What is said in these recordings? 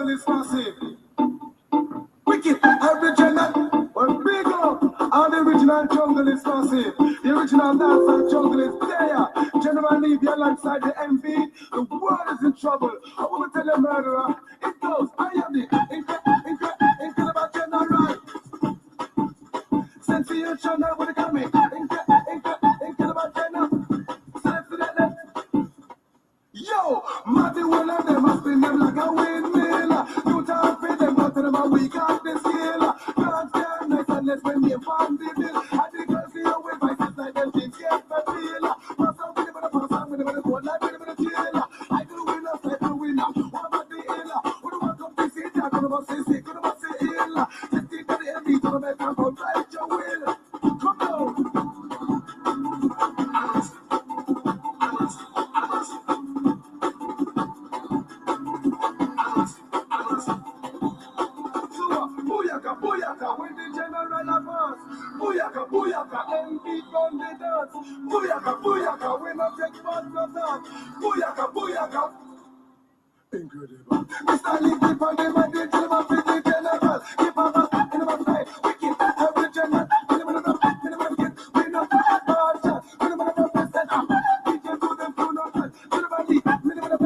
jungle is massive. Wicked, original, or big up. All the original jungle is massive. The original dancer jungle is there. General Levy alongside the MV. The world is in trouble. I want to tell you, murderer. It goes, I am the incredible general. Sensational, what it got me? Incredible general. Yo, Matty one of them must spin them like a windmill. You talk for them, but them a weak on the scale. Can't stand nice unless when they farm the bill. And the girls see you with vices like them things get for feel. Pass out with them in the pass out with them in the court like with them in the jail. I do win us like the winner. What about the ill? Who do want come to see that? Could about say sick, could about say ill. Just think that the enemy to the make and come right your will. Come on. Booyaka, when the general advance. Booyaka, MP from the dance. Booyaka, when I take part of that. Booyaka. Incredible. Mr. Lee, keep on them and they tell them the general. Keep on that in the sky. Wicked, original. We know that march. We know that present. We can do them through no time. To the body, we know that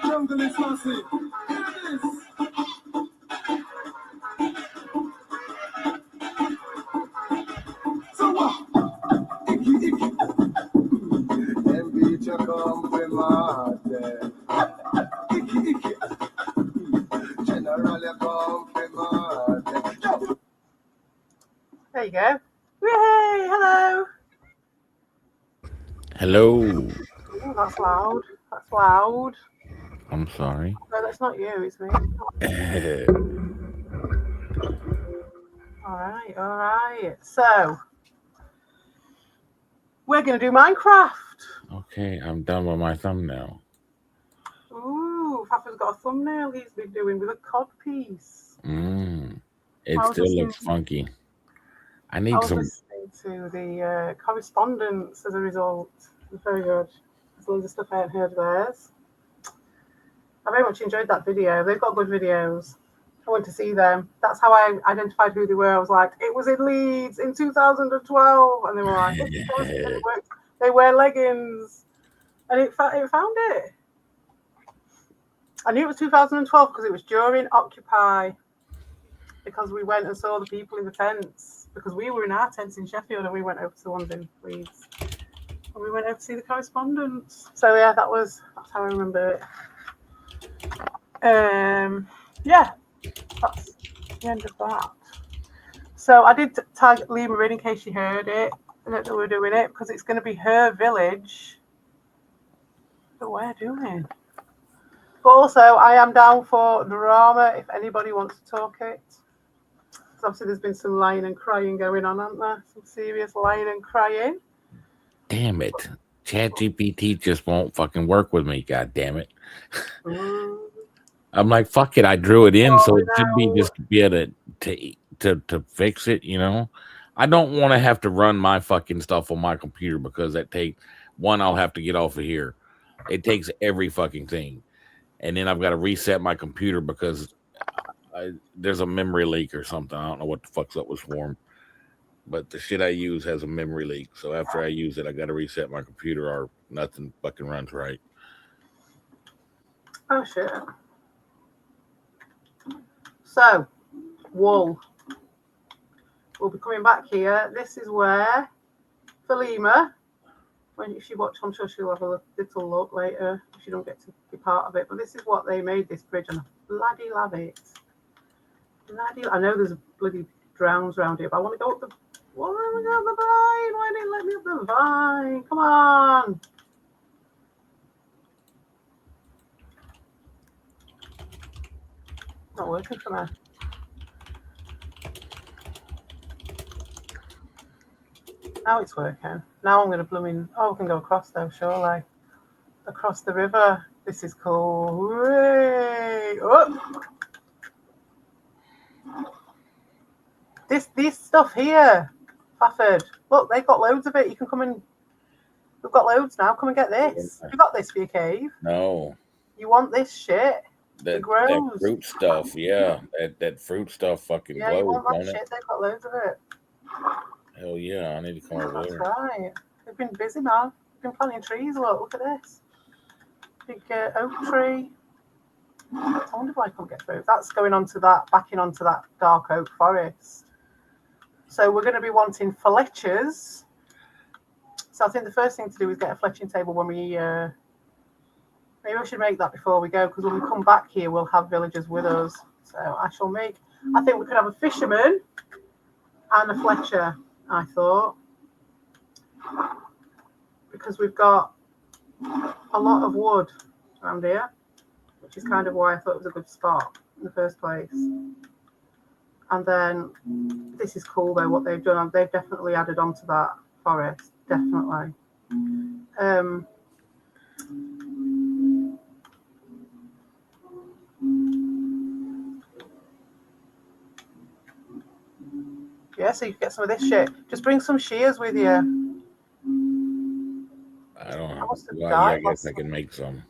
jungle is massive. Here it is. So what? Icky. Envy to complimate. Icky. General complimate. There you go. Yay! Hello. Hello. Ooh, that's loud. I'm sorry. No, that's not you. It's me. All right. So we're gonna do Minecraft. Okay, I'm done with my thumbnail. Ooh, Faffrds got a thumbnail he's been doing with a cod piece. It still looks funky. I need some. Listening to the correspondence as a result. It's very good. There's loads of stuff I hadn't heard of theirs. I very much enjoyed that video. They've got good videos. I went to see them. That's how I identified who they were. I was like, it was in Leeds in 2012. And they were like, they wear leggings. And it found it. I knew it was 2012 because it was during Occupy. Because we went and saw the people in the tents. Because we were in our tents in Sheffield and we went over to the ones in Leeds. And we went over to see the correspondence. So yeah, that's how I remember it. Yeah, that's the end of that. So I did tag Lima in case she heard it, that we were doing it, because it's going to be her village that we're doing. But also, I am down for drama if anybody wants to talk it. Because obviously there's been some lying and crying going on, hasn't there? Some serious lying and crying. Damn it. ChatGPT just won't fucking work with me, god damn it. I'm like, fuck it, I drew it in, so it should be just be able to fix it, you know? I don't want to have to run my fucking stuff on my computer because I'll have to get off of here. It takes every fucking thing. And then I've got to reset my computer because there's a memory leak or something. I don't know what the fuck's up with Swarm. But the shit I use has a memory leak. So after I use it, I got to reset my computer or nothing fucking runs right. Oh, shit. So, wool. We'll be coming back here. This is where, for Lima, if you watch, I'm sure she'll have a little look later if she don't get to be part of it. But this is what they made this bridge, and I bloody love it. I know there's bloody drowns around here, but I want to go up the. Well, let me go up the vine. Why didn't you let me up the vine? Come on. Not working for me. Now it's working. Now I'm going to blooming. Oh, we can go across though, surely. Across the river. This is cool. Hooray! Oh. This stuff here, Faffrds. Look, they've got loads of it. You can come and. We've got loads now. Come and get this. You got this for your cave? No. You want this shit? That grows. fruit stuff, yeah. That fruit stuff fucking Yeah, glows, you want that don't shit? it? They've got loads of it. Hell yeah, I need to come over That's there. right. We've been busy, man. We've been planting trees. Look at this. Big oak tree. I wonder why I can't get through. That's going onto that, backing onto that dark oak forest. So we're going to be wanting fletchers. So I think the first thing to do is get a fletching table when we. Maybe I should make that before we go, because when we come back here, we'll have villagers with us. So I shall make. I think we could have a fisherman and a fletcher. I thought, because we've got a lot of wood around here, which is kind of why I thought it was a good spot in the first place. And then this is cool though, what they've done. They've definitely added on to that forest, definitely. Yeah, so you can get some of this shit. Just bring some shears with you. I don't know. must have Well, died yeah, I guess last I can make some.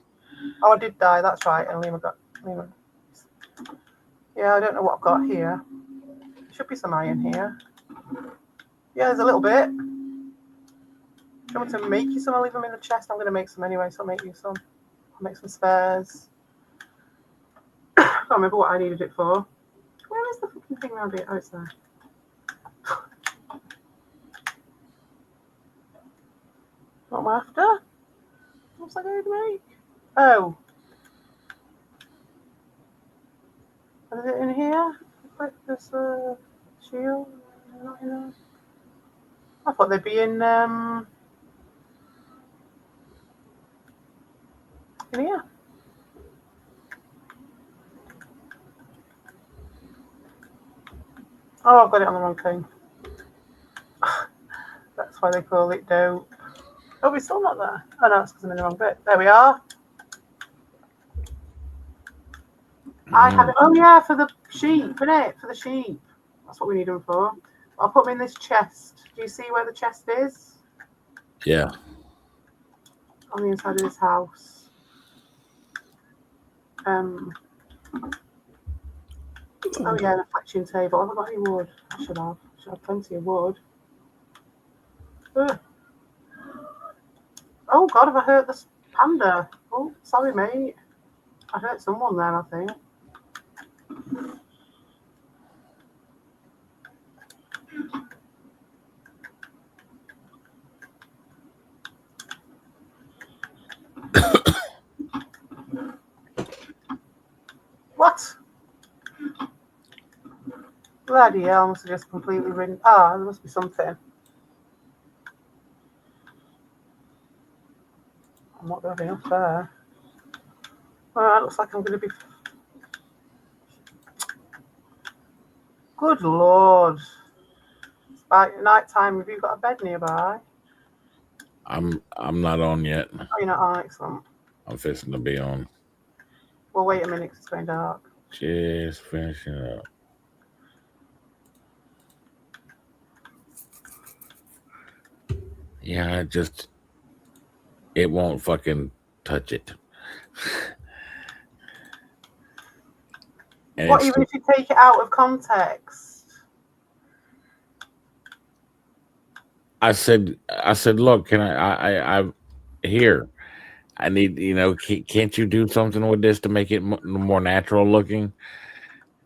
Oh, I did die, that's right. And Lima. Yeah, I don't know what I've got here. There should be some iron here. Yeah, there's a little bit. Do you want me to make you some? I'll leave them in the chest. I'm going to make some anyway, so I'll make you some. I'll make some spares. I can't remember what I needed it for. Where is the fucking thing around here? Oh, it's there. What am I after? What's I going to make? Oh. Is it in here? Like this shield? Not in there. I thought they'd be in here. Oh, I've got it on the wrong thing. That's why they call it dope. Oh, we're still not there. Oh no, it's because I'm in the wrong bit. There we are. I have it. Oh yeah, for the sheep, innit? For the sheep. That's what we need them for. I'll put them in this chest. Do you see where the chest is? Yeah. On the inside of this house. Oh yeah, the fletching table. I haven't got any wood. I should have. Plenty of wood. Ugh. Oh god, have I hurt this panda? Oh, sorry mate. I hurt someone there, I think. What? Bloody hell, I must have just completely ridden. Ah, there must be something. I'm not going enough there. Well, it looks like I'm going to be. Good lord. It's about night time. Have you got a bed nearby? I'm not on yet. Oh, you're not on. Excellent. I'm fixing to be on. Well, wait a minute, 'cause it's going dark. Just finishing up. Yeah, it won't fucking touch it. And What, even if you take it out of context? I said, look, can I here, I need, can't you do something with this to make it more natural looking?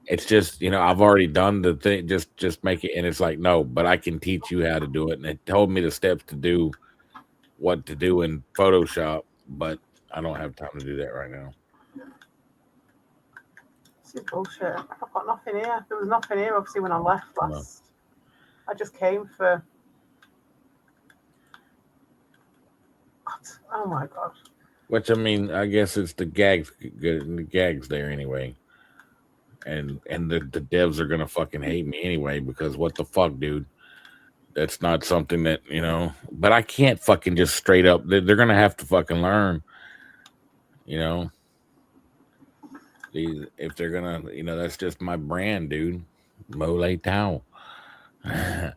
It's just, I've already done the thing, just make it. And it's like, no, but I can teach you how to do it. And it told me the steps to do what to do in Photoshop, but I don't have time to do that right now. This is bullshit. I've got nothing here. There was nothing here, obviously, when I left last. I just came for. What? Oh my god. Which I mean, I guess it's the gags there anyway. And the devs are gonna fucking hate me anyway because what the fuck, dude? That's not something that But I can't fucking just straight up. They're gonna have to fucking learn. If they're gonna, that's just my brand, dude. Mole Tao. I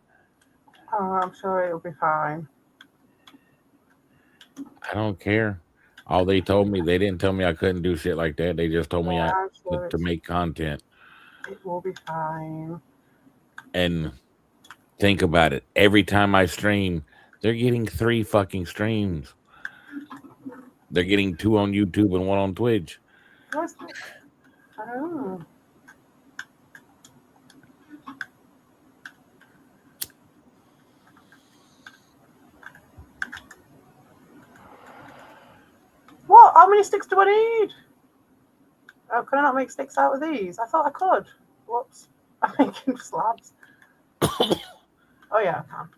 I'm sure it'll be fine. don't care. All they told me, they didn't tell me I couldn't do shit like that. They just told me to make content. It will be fine. And think about it. Every time I stream, they're getting 3 fucking streams. They're getting 2 on YouTube and 1 on Twitch. Oh. What? How many sticks do I need? Oh, can I not make sticks out of these? I thought I could. Whoops. I'm making slabs. Oh, yeah, I can.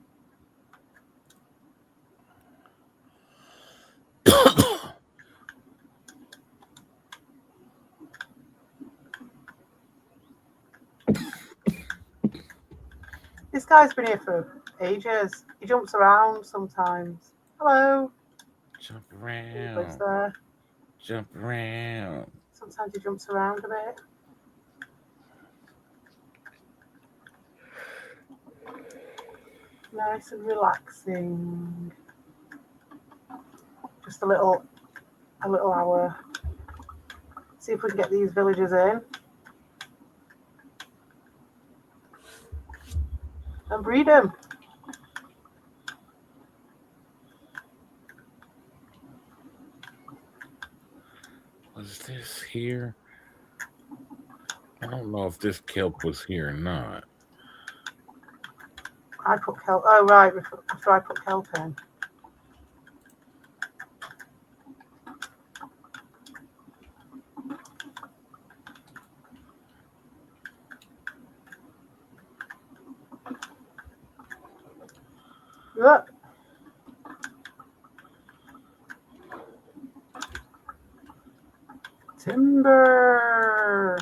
This guy's been here for ages. He jumps around sometimes. Hello. Jump He lives around. there. Jump around. Sometimes he jumps around a bit. Nice and relaxing. Just a little hour. See if we can get these villagers in. And breed them. Was this here? I don't know if this kelp was here or not. I put kelp. Oh, right. After I put kelp in. Look. Timber.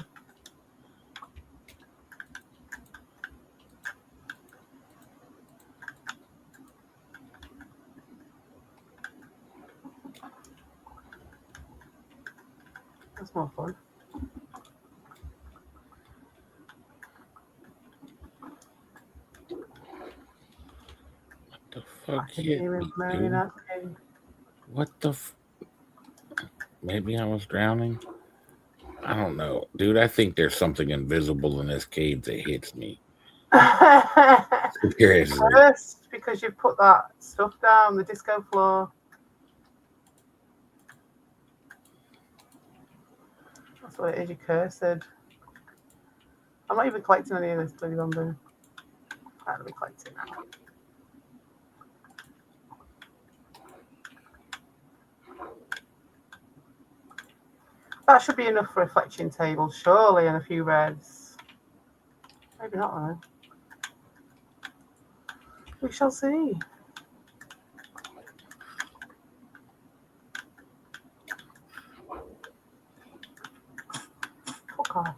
That's more fun. The fuck hit me, dude? What the Maybe I was drowning? I don't know. Dude, I think there's something invisible in this cave that hits me. Seriously. First, because you've put that stuff down, the disco floor. That's what it is, you cursed. I'm not even collecting any of this bloody bamboo. I'm going to be collecting now. That should be enough for a fletching table, surely, and a few reds. Maybe not, though. We shall see. Fuck off.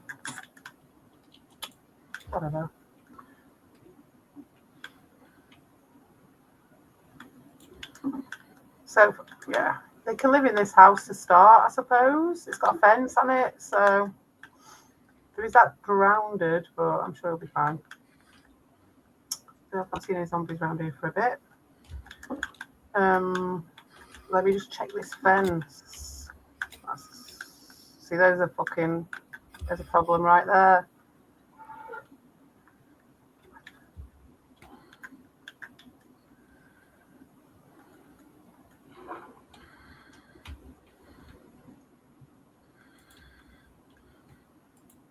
Whatever. So, yeah. They can live in this house to start, I suppose. It's got a fence on it, so there is that grounded, but I'm sure it'll be fine. I've not seen any zombies around here for a bit. Let me just check this fence. See, there's a problem right there.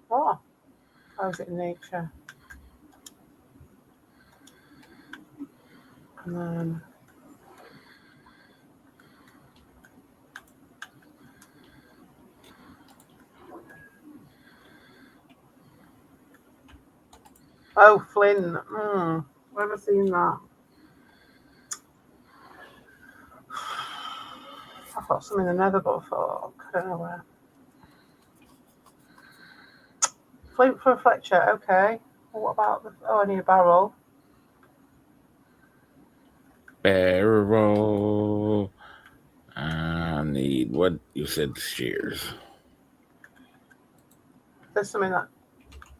What? How is it in nature? And then Oh, Flynn. Where have I seen that? I've got some in the nether, but I don't know where. Flint for a Fletcher, okay. Well, what about the... Oh, I need a barrel. Barrel. I need what you said. Shears. There's some in that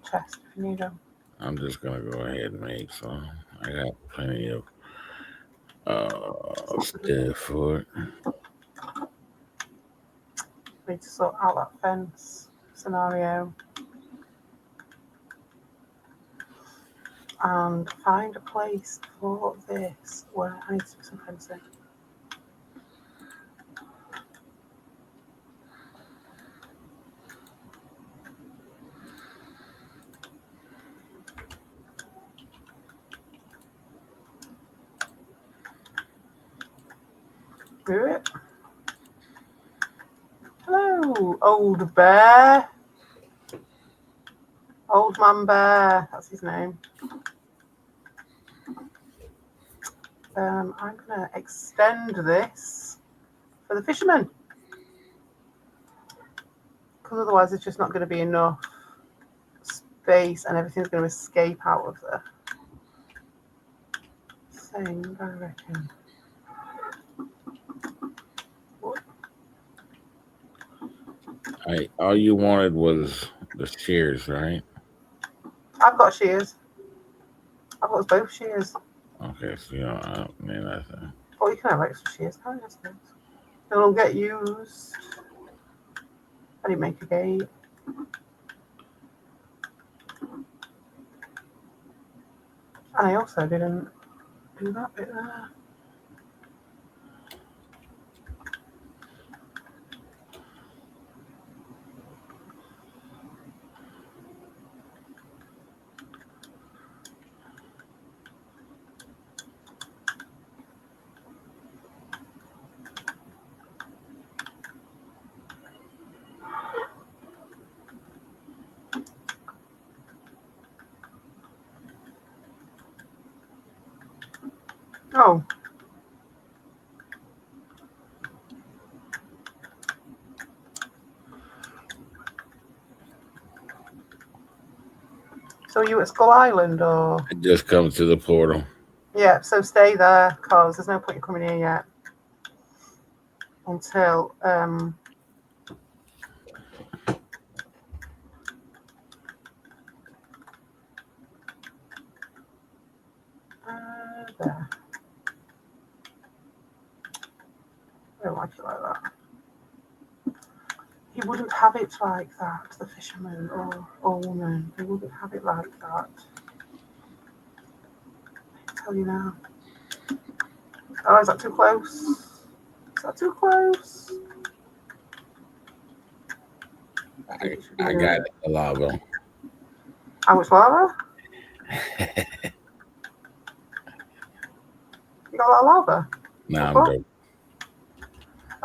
chest if you need them. I'm just gonna go ahead and make some. I got plenty of stuff for it. Need to sort out that fence scenario. And find a place for this where I need to do some fencing. Do it. Hello, old bear. Old man bear, that's his name. I'm gonna extend this for the fishermen. Because otherwise it's just not going to be enough space and everything's going to escape out of the thing, I reckon. All you wanted was the shears, right? I've got shears. I've got both shears. Okay, so you know, I don't need nothing. Oh, you can have extra shears, can't you? I suppose. It'll get used. I didn't make a gate. And I also didn't do that bit there. Oh. So are you at Skull Island or? It just comes to the portal. Yeah, so stay there because there's no point in coming here yet until there. I don't like it like that. He wouldn't have it like that, the fisherman or woman. He wouldn't have it like that. I tell you now. Oh, is that too close? Is that too close? I got the lava. How much lava? You got a lot of lava? No, I'm joking.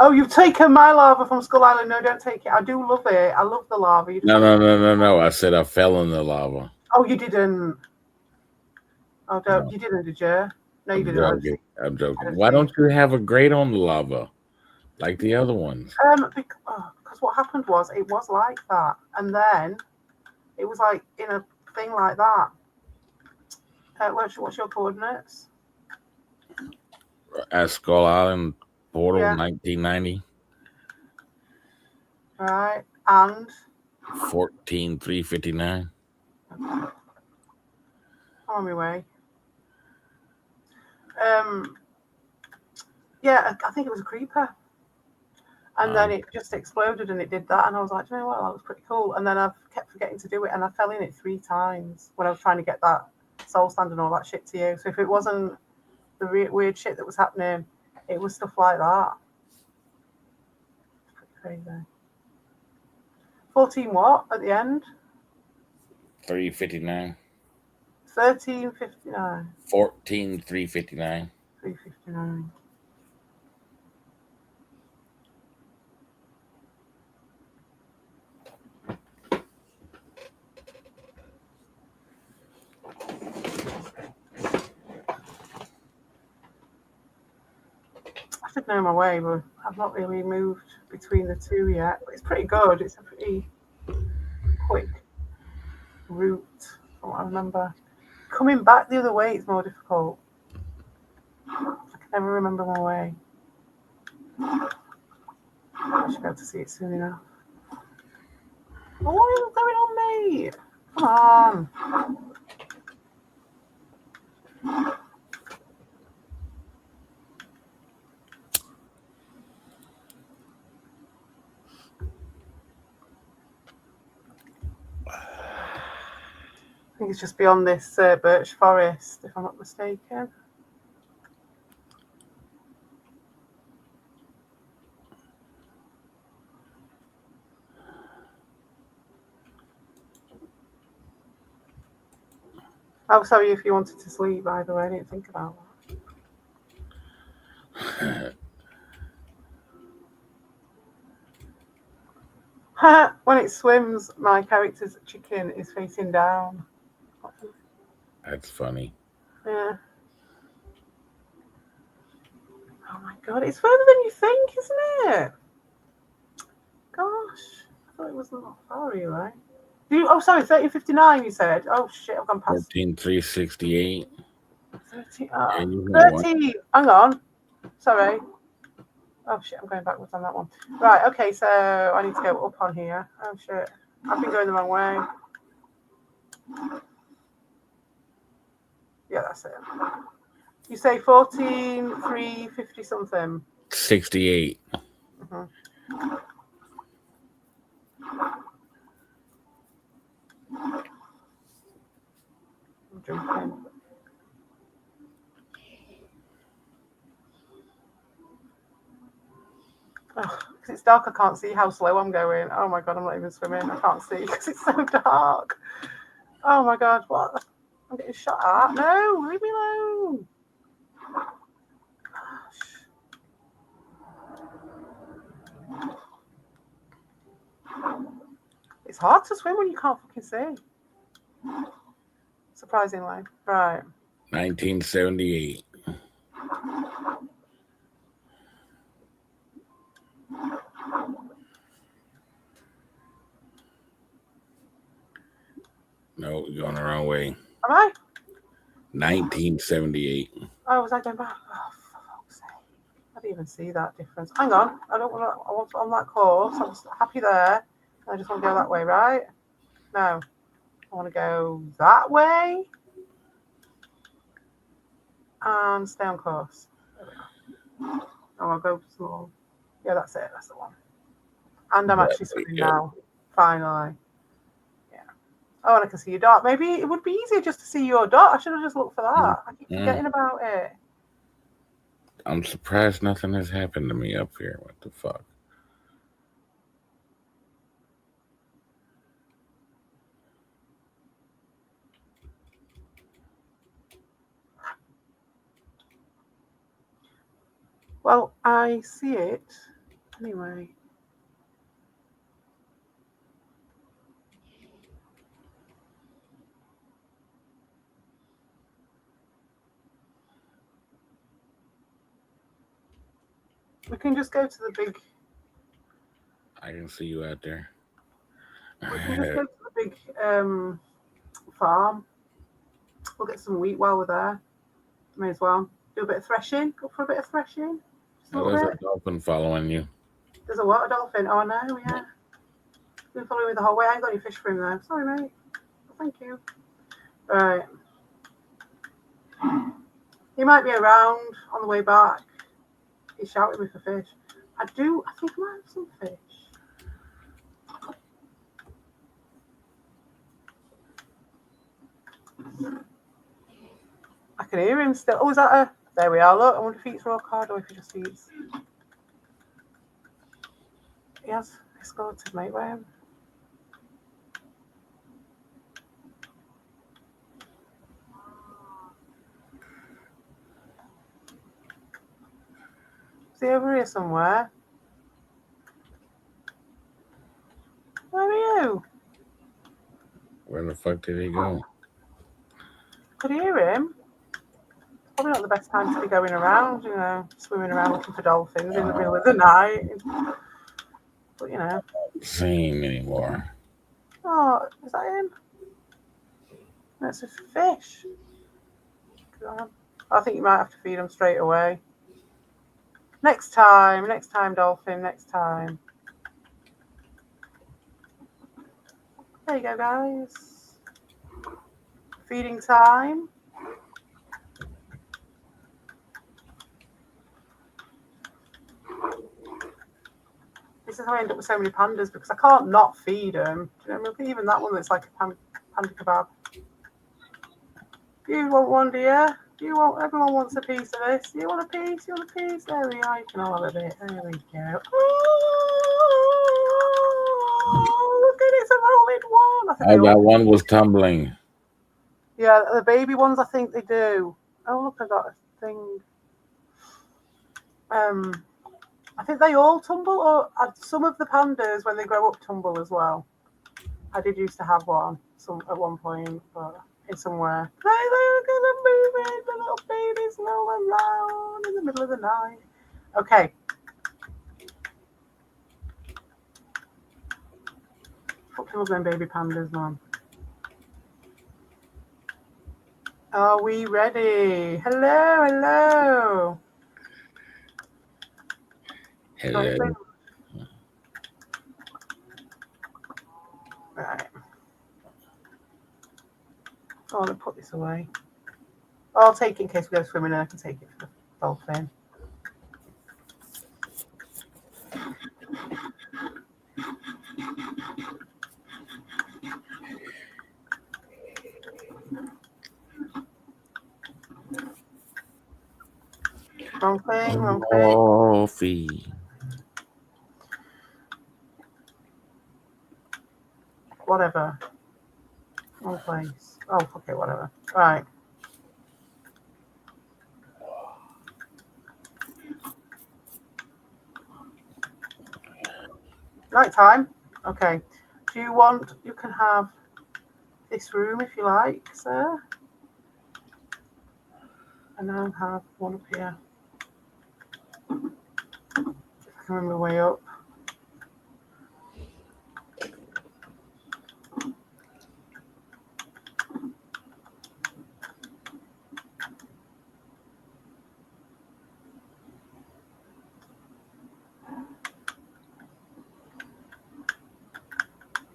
Oh, you've taken my lava from Skull Island. No, don't take it. I do love it. I love the lava. No. I said I fell in the lava. Oh, you didn't. Oh, don't. No. You didn't, did you? No, you didn't. I'm joking. Why don't you have a grate on the lava like the other ones? Because what happened was it was like that, and then it was like in a thing like that. What's your coordinates? At Skull Island portal, Yeah. 1990. Right, and 14,359. I'm on my way. Yeah, I think it was a creeper. And then it just exploded and it did that. And I was like, you know what, that was pretty cool. And then I've kept forgetting to do it. And I fell in it 3 times when I was trying to get that soul stand and all that shit to you. So if it wasn't the weird shit that was happening, it was stuff like that. It's pretty crazy. 14 what at the end? 359. 1359. 14,359. 359. I should know my way, but I've not really moved between the two yet. But it's pretty good. It's a pretty quick route, from what I remember. Coming back the other way is more difficult. I can never remember my way. I should be able to see it soon enough. Oh, what is going on, mate? Come on. I think it's just beyond this birch forest, if I'm not mistaken. I'm sorry if you wanted to sleep, by the way. I didn't think about that. When it swims, my character's chicken is facing down. That's funny. Yeah. Oh my god, it's further than you think, isn't it? Gosh, I thought it was not far away. Oh, sorry, 1359 you said. Oh shit, I've gone past 14368. 13. Yeah, 13. Hang on. Sorry. Oh shit, I'm going backwards on that one. Right, okay, so I need to go up on here. Oh shit. I've been going the wrong way. Yeah, that's it. You say 14, 350 something. 68. Mm-hmm. I'm jumping. Because it's dark, I can't see how slow I'm going. Oh my god, I'm not even swimming. I can't see because it's so dark. Oh my god, what? I'm getting shot at. No, leave me alone. Gosh. It's hard to swim when you can't fucking see. Surprisingly. Right. 1978. No, you're going the wrong way. Am I? 1978. Oh, was I going back? Oh, for fuck's sake. I didn't even see that difference. Hang on. I want on that course. I'm just happy there. I just want to go that way, right? No. I want to go that way. And stay on course. There we go. Oh, I'll go small. Yeah, that's it. That's the one. And I'm actually swimming now. Finally. Yeah. Oh, and I can see your dot. Maybe it would be easier just to see your dot. I should have just looked for that. I keep forgetting about it. I'm surprised nothing has happened to me up here. What the fuck? Well, I see it. Anyway. We can just go to the big... I can see you out there. We can just go to the big farm. We'll get some wheat while we're there. May as well. Do a bit of threshing. Go for a bit of threshing. There's a dolphin following you. There's a what? A dolphin? Oh, no, yeah. He's been following me the whole way. I ain't got any fish for him, though. Sorry, mate. Well, thank you. Right. He might be around on the way back. He's shouting me for fish. I think I might have some fish. I can hear him still. Oh, is that a... There we are, look. I wonder if he eats raw cod or if he just eats... He has escorted, mate. Where? Is he over here somewhere? Where are you? Where the fuck did he go? Could hear him. probably not the best time to be going around, you know, swimming around looking for dolphins in the middle of the night. But, you know. See him anymore. Oh, is that him? That's a fish. God. I think you might have to feed them straight away. Next time, dolphin, next time. There you go, guys. Feeding time. This is how I end up with so many pandas because I can't not feed them. Do you know what I mean? Even that one that's like a panda kebab. You want one, dear? Everyone wants a piece of this. You want a piece? You want a piece? There we are. You can all have a bit. There we go. Oh, look at it. It's a rolling one. Oh, that one was tumbling. Yeah, the baby ones, I think they do. Oh, look, I got a thing. I think they all tumble, or some of the pandas, when they grow up, tumble as well. I did used to have one at one point, but it's somewhere. Look at them moving, the little babies rolling around in the middle of the night. Okay. Fuck them baby pandas, man. Are we ready? Hello, hello. Hello. Right. Oh, I'm going to put this away. I'll take it in case we go swimming and I can take it for the dolphin. Wrong thing, wrong thing. Coffee. Whatever. Wrong place. Oh, fuck it, whatever. Right. Night time. Okay. Do you want, you can have this room if you like, sir. And I'll have one up here. If I can remember my way up.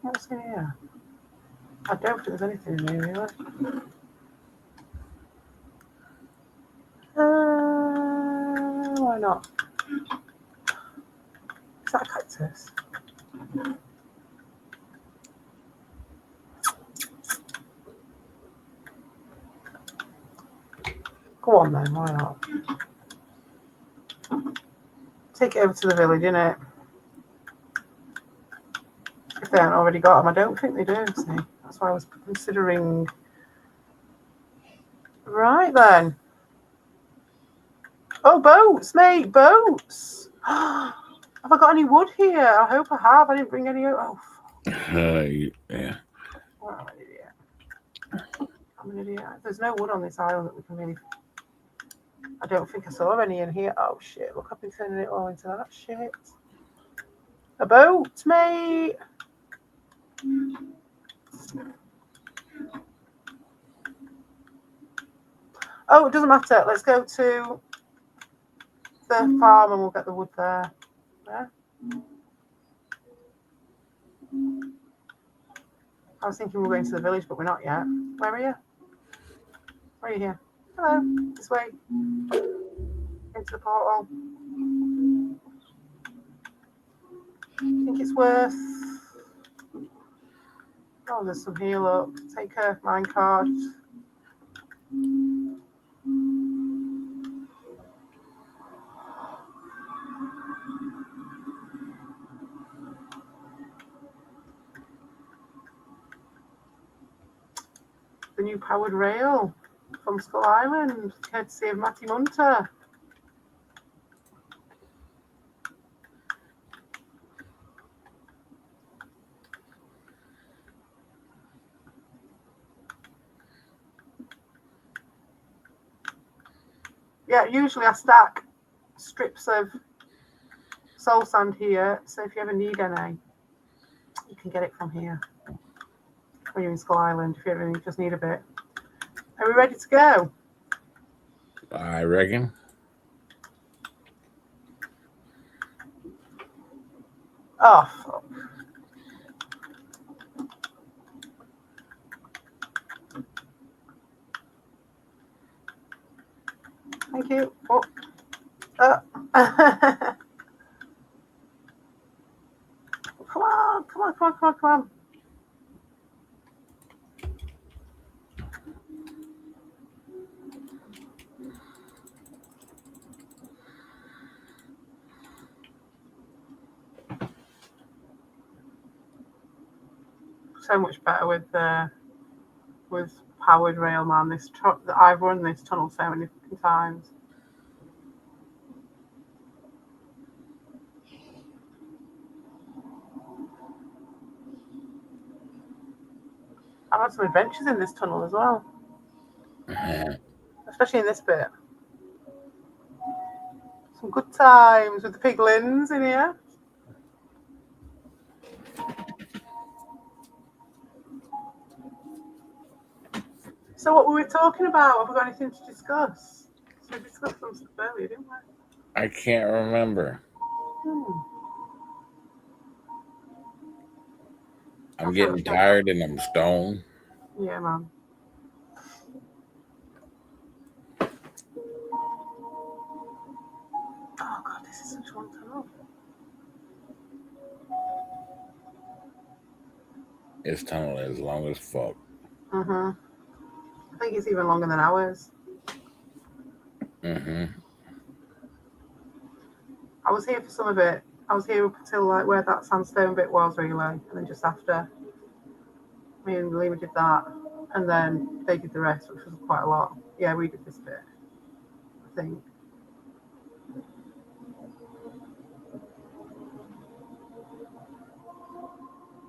What's in here? I don't think there's anything in here, really. Why not? Is that a cactus? Go on then, why not? Take it over to the village, innit? If they haven't already got them. I don't think they do, see. That's why I was considering. Right then. Oh, boats, mate, boats. Have I got any wood here? I hope I have. I didn't bring any. Oh, Yeah. Oh, I'm an idiot. I'm an idiot. There's no wood on this island that we can really. I don't think I saw any in here. Oh shit! Look, I've been sending it all into that shit. A boat, mate. Oh, it doesn't matter. Let's go to the farm and we'll get the wood there. Yeah. I was thinking we were going to the village, but we're not yet. Where are you? Where are you here? Hello. This way. Into the portal. I think it's worth. Oh, there's some here. Look. Take a minecart. The new powered rail from Skull Island, courtesy of Matty Munter. Yeah, usually I stack strips of soul sand here, so if you ever need any, you can get it from here. When you're in Skull Island, if you ever just need a bit. Are we ready to go? I reckon. Oh, fuck. Thank you. Oh. Come on, come on, come on, come on, come on. So much better with powered rail, man. I've run this tunnel so many times. I've had some adventures in this tunnel as well, especially in this bit. Some good times with the piglins in here. So what were we talking about? Have we got anything to discuss? So we discussed some stuff earlier, didn't we? I can't remember. I'm getting tired and I'm stoned. Yeah, man. Oh god, this is such one tunnel. This tunnel is long as fuck. I think it's even longer than ours. Mm-hmm. I was here for some of it. I was here up until like where that sandstone bit was, really, and then just after, me and Lima did that, and then they did the rest, which was quite a lot. Yeah, we did this bit, I think.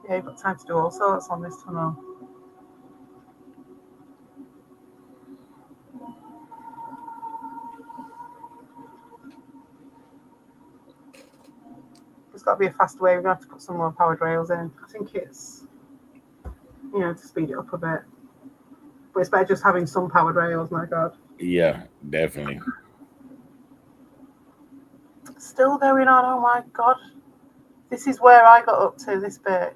Yeah, you've got time to do all sorts on this tunnel. There's got to be a faster way. We're going to have to put some more powered rails in. I think it's, to speed it up a bit. But it's better just having some powered rails, my god. Yeah, definitely. Still going on, oh my god. This is where I got up to, this bit.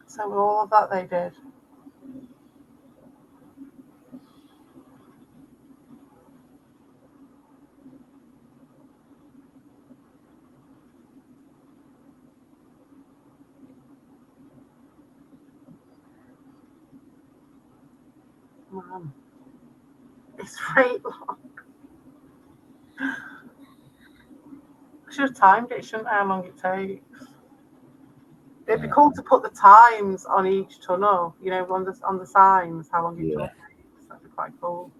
So all of that they did. Man. It's right long. I should have timed it, shouldn't I, how long it takes? It'd be cool to put the times on each tunnel, on the signs, how long each tunnel takes. That'd be quite cool.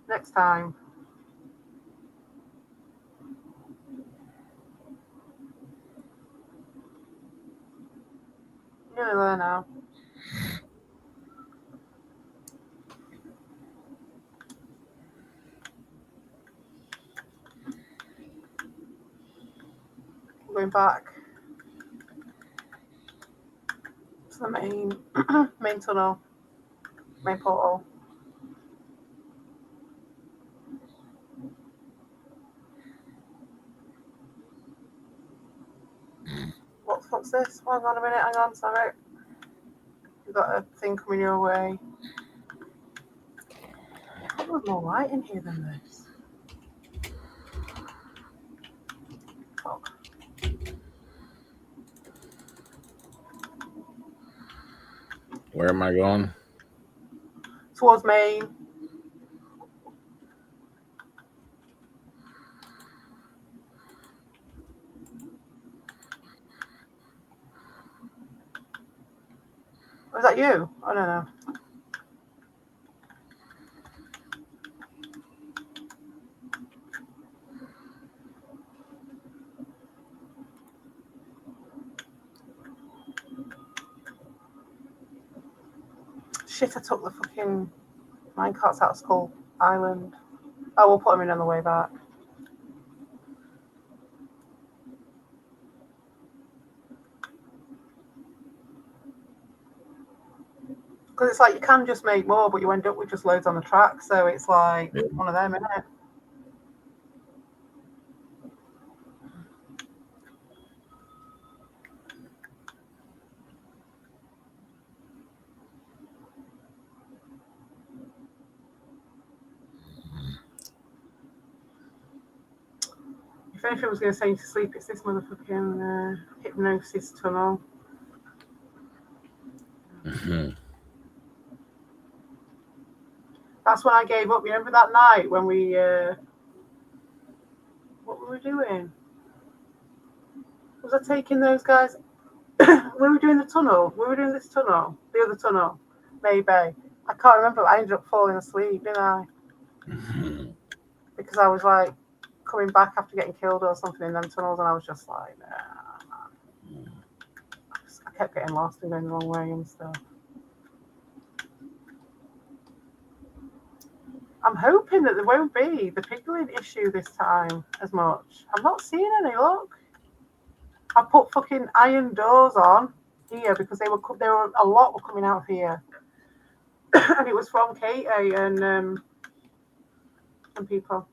Next time. Nearly there now. Going back to the main tunnel, main portal. What's this? Hang on a minute, hang on, sorry. You've got a thing coming your way. There was more light in here than this. Fuck. Where am I going? Towards Maine. Was that you? I don't know. shit, I took the fucking minecarts out of Skull Island. Oh, we'll put them in on the way back. Because it's like you can just make more, but you end up with just loads on the track. So it's like one of them, isn't it? If anything was going to send you to sleep, it's this motherfucking hypnosis tunnel. That's when I gave up. You remember that night when we... what were we doing? Was I taking those guys... we were doing the tunnel. We were doing this tunnel. The other tunnel. Maybe. I can't remember. I ended up falling asleep, didn't I? Because I was like coming back after getting killed or something in them tunnels, and I was just like, nah. I kept getting lost and going the wrong way and stuff. I'm hoping that there won't be the piglin issue this time as much. I'm not seeing any, look. I put fucking iron doors on here because they were a lot were coming out of here. And it was from Cueya and people.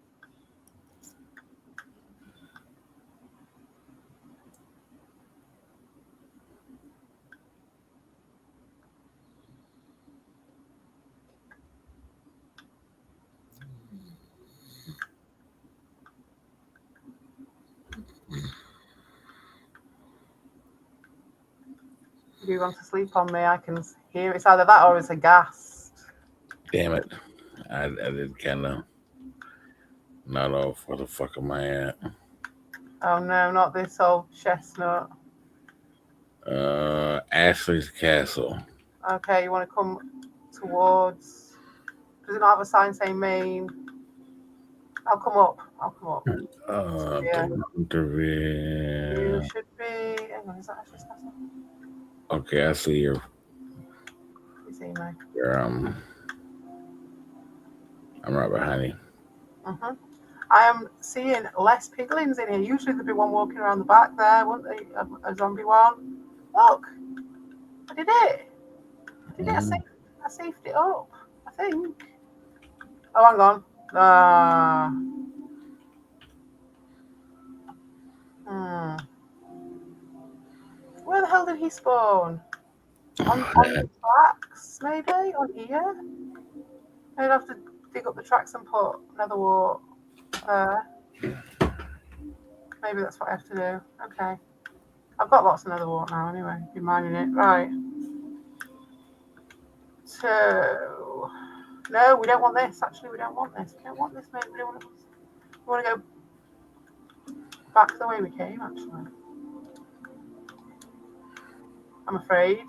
If you want to sleep on me, I can hear it's either that or it's a gas. Damn it. I did kind of not off. Where the fuck am I at? Oh no, not this old chestnut. Ashley's Castle. Okay, you want to come towards... Does it not have a sign saying main? I'll come up. Yeah. You should be... Hang on, is that Ashley's Castle? Okay, I see you. You see me? I'm right behind you. I am seeing less piglins in here. Usually there'd be one walking around the back there, wouldn't there? A zombie one. Look, I did it. I saved it up, I think. Oh, hang on. Where the hell did he spawn? On the tracks, maybe? On here? I'd have to dig up the tracks and put another wart there. Maybe that's what I have to do. Okay. I've got lots of nether wart now anyway. Be mining it. Right. 2. No, we don't want this. Actually, we don't want this. We don't want this, mate. We want to go back the way we came, actually. I'm afraid.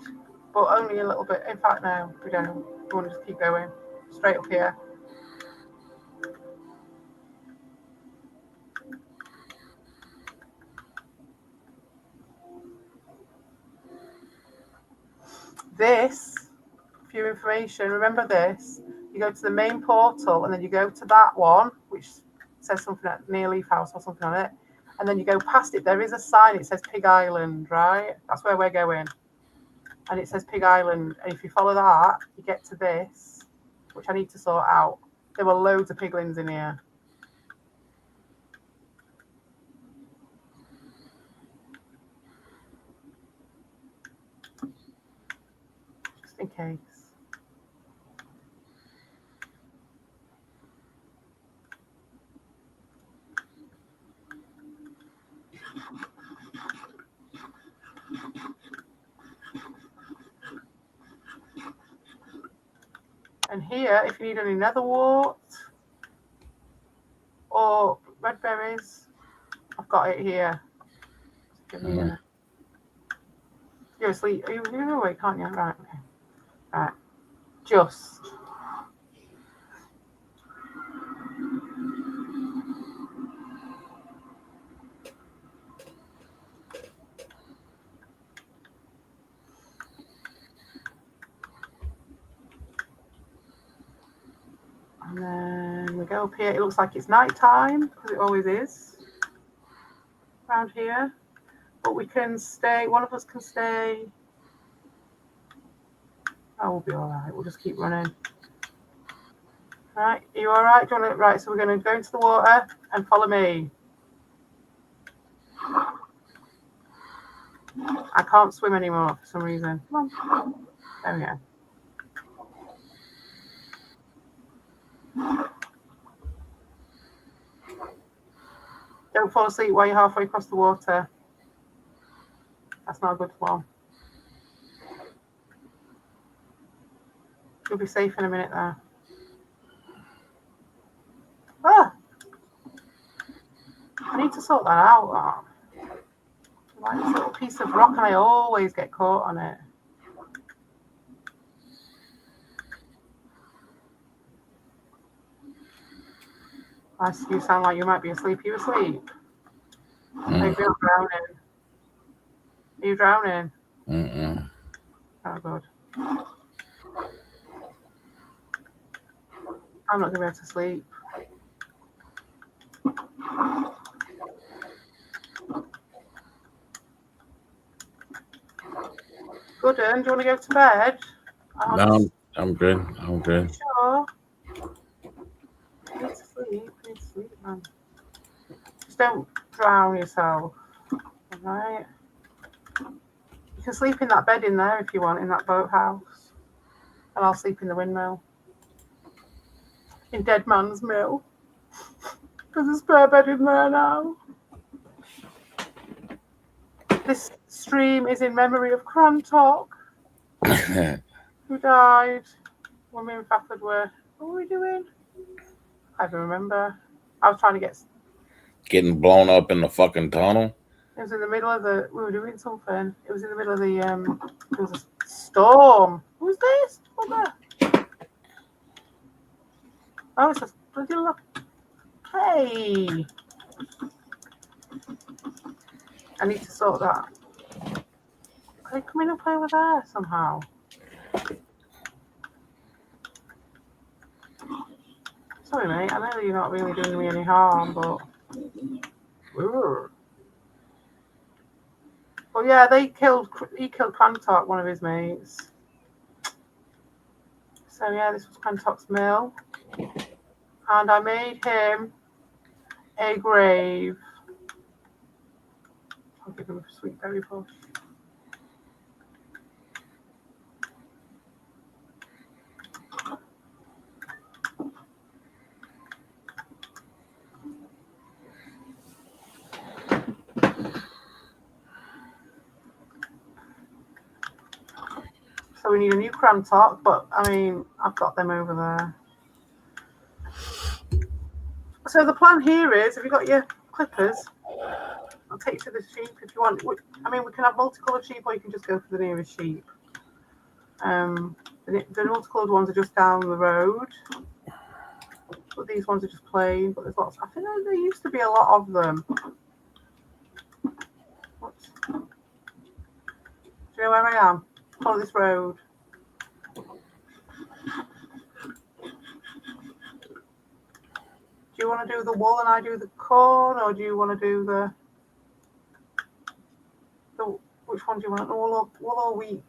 But only a little bit. In fact, no, we don't. We want to just keep going. Straight up here. This, for your information, remember this. You go to the main portal and then you go to that one, which says something at near Leaf House or something on it. And then you go past it. There is a sign. It says Pig Island, right? That's where we're going. And it says Pig Island. And if you follow that, you get to this, which I need to sort out. There were loads of piglins in here. Just in case. And here, if you need any nether wart or red berries, I've got it here. You're asleep. You're awake, can't you? Right. Okay. Right. Just. And then we go up here. It looks like it's night time, because it always is around here. But we can stay, one of us can stay. Oh, we'll be all right. We'll just keep running. Right, are you all right? Do you want to, right, so we're going to go into the water and follow me. I can't swim anymore for some reason. Come on. There we go. Don't fall asleep while you're halfway across the water. That's not a good one. You'll be safe in a minute there. Ah! I need to sort that out. Like this little piece of rock, and I always get caught on it. You sound like you might be asleep. Are you asleep? Are you drowning? Are you drowning? Oh, good. I'm not going to be able to sleep. Good, do you want to go to bed? No, I'm good. I'm good. Sure. You need to sleep, man. Just don't drown yourself. Alright? You can sleep in that bed in there if you want, in that boathouse. And I'll sleep in the windmill. In Dead Man's Mill. There's a spare bed in there now. This stream is in memory of Crantock, who died when me and Faffrds were. What were we doing? I don't remember. I was trying to get. Getting blown up in the fucking tunnel? It was in the middle of the. We were doing something. It was in the middle of the. There was a storm. Who's this? What the? Oh, it's a bloody look. Hey! I need to sort that. Are they coming up over there somehow? Sorry, mate. I know you're not really doing me any harm, but. Well, yeah, he killed Crantock, one of his mates. So, yeah, this was Crantock's mill. And I made him a grave. I'll give him a sweet berry bush. So we need a new Crantock, but I mean, I've got them over there. So the plan here is, have you got your clippers? I'll take you to the sheep if you want. I mean, we can have multicoloured sheep, or you can just go for the nearest sheep. The multicoloured ones are just down the road, but these ones are just plain. But there's lots. I think there used to be a lot of them. What? Do you know where I am? Follow this road. Do you want to do the wool and I do the corn, or do you want to do the which one do you want? Wool or wheat?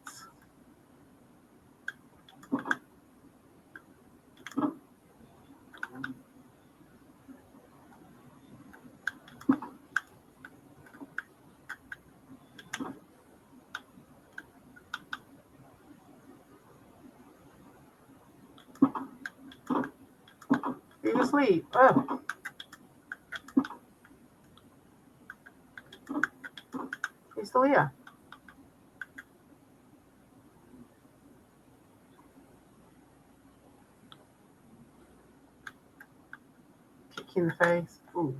Are you asleep? Oh. Are you still here? Kick you in the face. Ooh.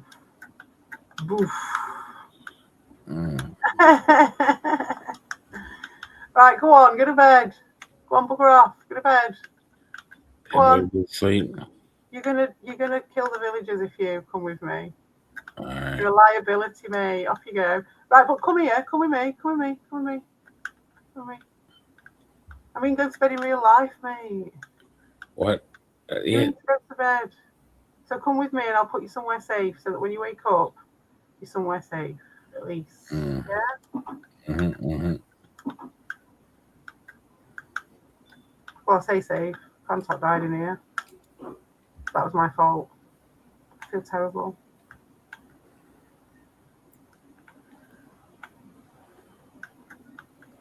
Boof. Right, go on, go to bed. Go on, bugger off. Go to bed. Go on. Sleep. You're gonna kill the villagers if you come with me. All right. You're a liability, mate. Off you go. Right, but come here. Come with me. Come with me. Come with me. Come with me. I mean, go to bed in real life, mate. What? You Yeah. need to go to bed. So come with me and I'll put you somewhere safe so that when you wake up, you're somewhere safe, at least. Mm. Yeah? Mm-hmm. Well, I say safe. Contact died in here. That was my fault. I feel terrible.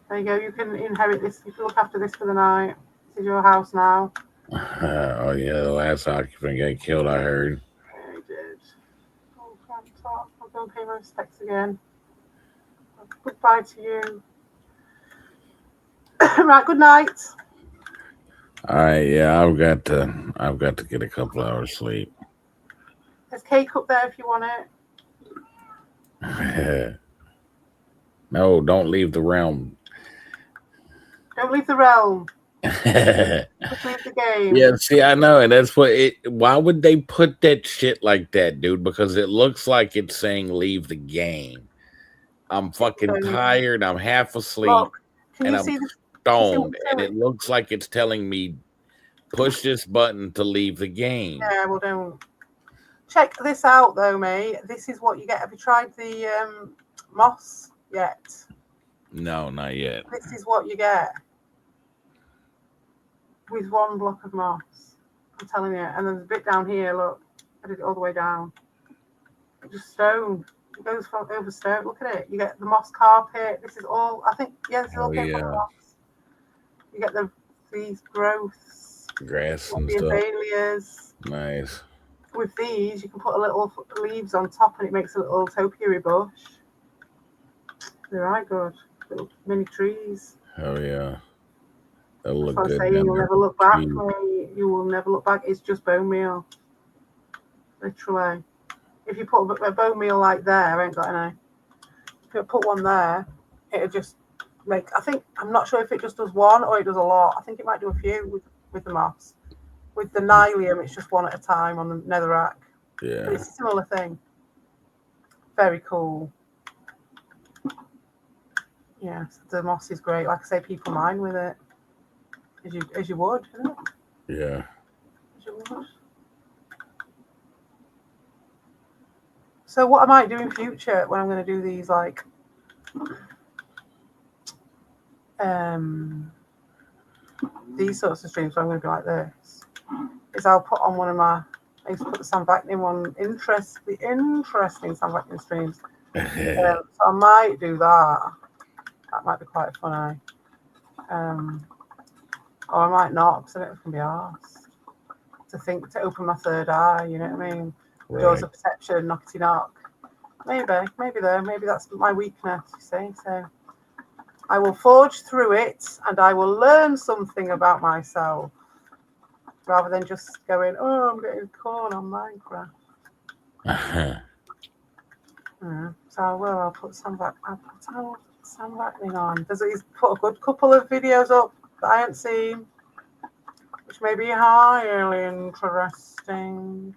There you go. You can inherit this. You can look after this for the night. This is your house now. Oh yeah, the last occupant got killed. I heard. Yeah, you did. Oh, can't talk. I'll go and pay my respects again. Goodbye to you. Right. Good night. All right, yeah, I've got to get a couple hours sleep. There's cake up there if you want it. No, don't leave the realm. Don't leave the realm. Yeah, Just leave the game. see, I know, and that's what it. Why would they put that shit like that, dude? Because it looks like it's saying leave the game. I'm fucking tired. I'm half asleep, Look, can and you I'm see this? You see what stoned, it's and doing? it looks like it's telling me push this button to leave the game. Yeah, well, don't. Check this out, though, mate. This is what you get. Have you tried the moss yet? No, not yet. This is what you get with one block of moss. I'm telling you. And there's a bit down here. Look, I did it all the way down. It's just stone. It goes over stone. Look at it. You get the moss carpet. This is all. I think. Yeah, this is all Oh came from yeah, moss. You get these growths, grass and the stuff. azaleas. Nice. With these, you can put a little leaves on top, and it makes a little topiary bush. They're right good. Little mini trees. Oh yeah, that'll That's look what I'm good saying. down You'll there. never look back. Tree. Mate. You will never look back. It's just bone meal. Literally. If you put a bone meal like there, I ain't got any. If you put one there, it'll just make. I'm not sure if it just does one or it does a lot. I think it might do a few with the moss. With the nylium, it's just one at a time on the netherrack. But Yeah. it's a similar thing. Very cool. Yeah, the moss is great. Like I say, people mine with it. As you would, isn't it? Yeah. As you would. So what I might do in future when I'm going to do these like these sorts of streams, where I'm going to be like this, is I'll put on one of my. I used to put the Sam Vaknin one, the interesting Sam Vaknin streams. So I might do that. That might be quite funny. Or I might not, because I don't know if I can be asked to open my third eye. You know what I mean? Right. Doors of perception, knockety knock. Maybe though. Maybe that's my weakness. You see, so I will forge through it, and I will learn something about myself, rather than just going, "Oh, I'm getting corn on Minecraft." So I will. I'll put Sam Vaknin on. He's put a good couple of videos up that I haven't seen, which may be highly interesting.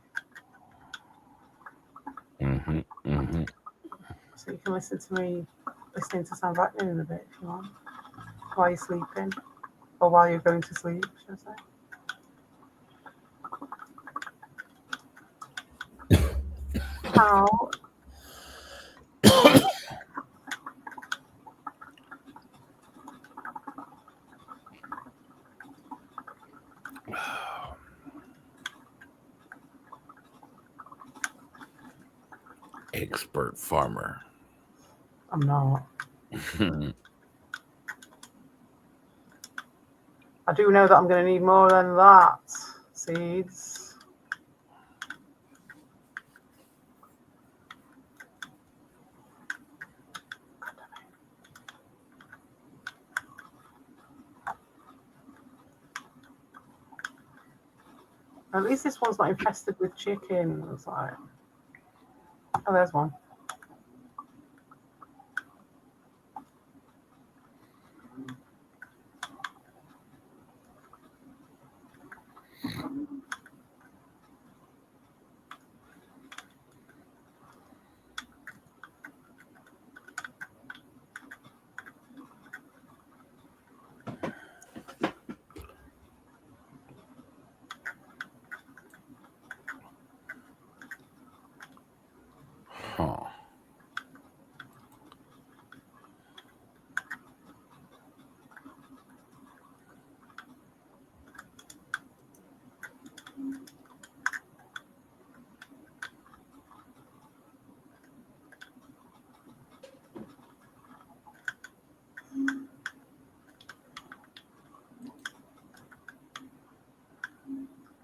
So you can listen to me listening to Sam Vaknin in a bit if you want, while you're sleeping, or while you're going to sleep, should I say. How? Expert farmer. I'm not. I do know that I'm going to need more than that. Seeds. At least this one's not infested with chickens. Like, oh, there's one.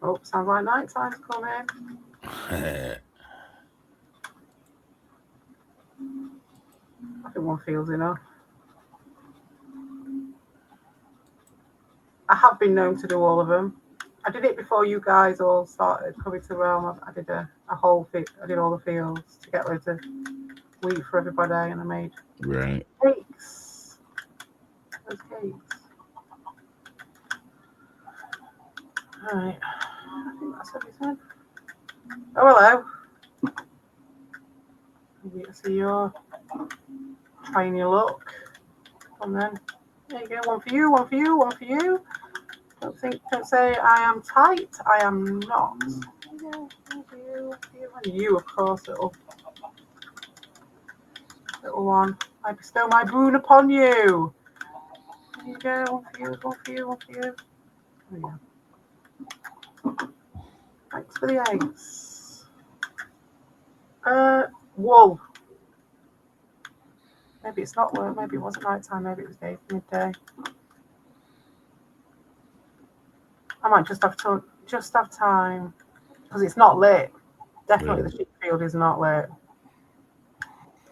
Oh, sounds like night time's coming. I think one feels enough. I have been known to do all of them. I did it before you guys all started coming to the realm. I did a whole field. I did all the fields to get loads of wheat for everybody, and I made cakes. Those cakes. All right. I think that's everything. Oh, hello. Maybe I see you're trying your luck. Come on then. There you go. One for you. One for you. One for you. Don't say I am tight. I am not. There you go. One for you. And you, of course, little one. I bestow my boon upon you. There you go. One for you. One for you. One for you. There you go. Thanks for the eggs. Wool. Maybe it's not work. Maybe it wasn't night time. Maybe it was midday. I might just have time because it's not lit. Definitely, the sheep field is not lit.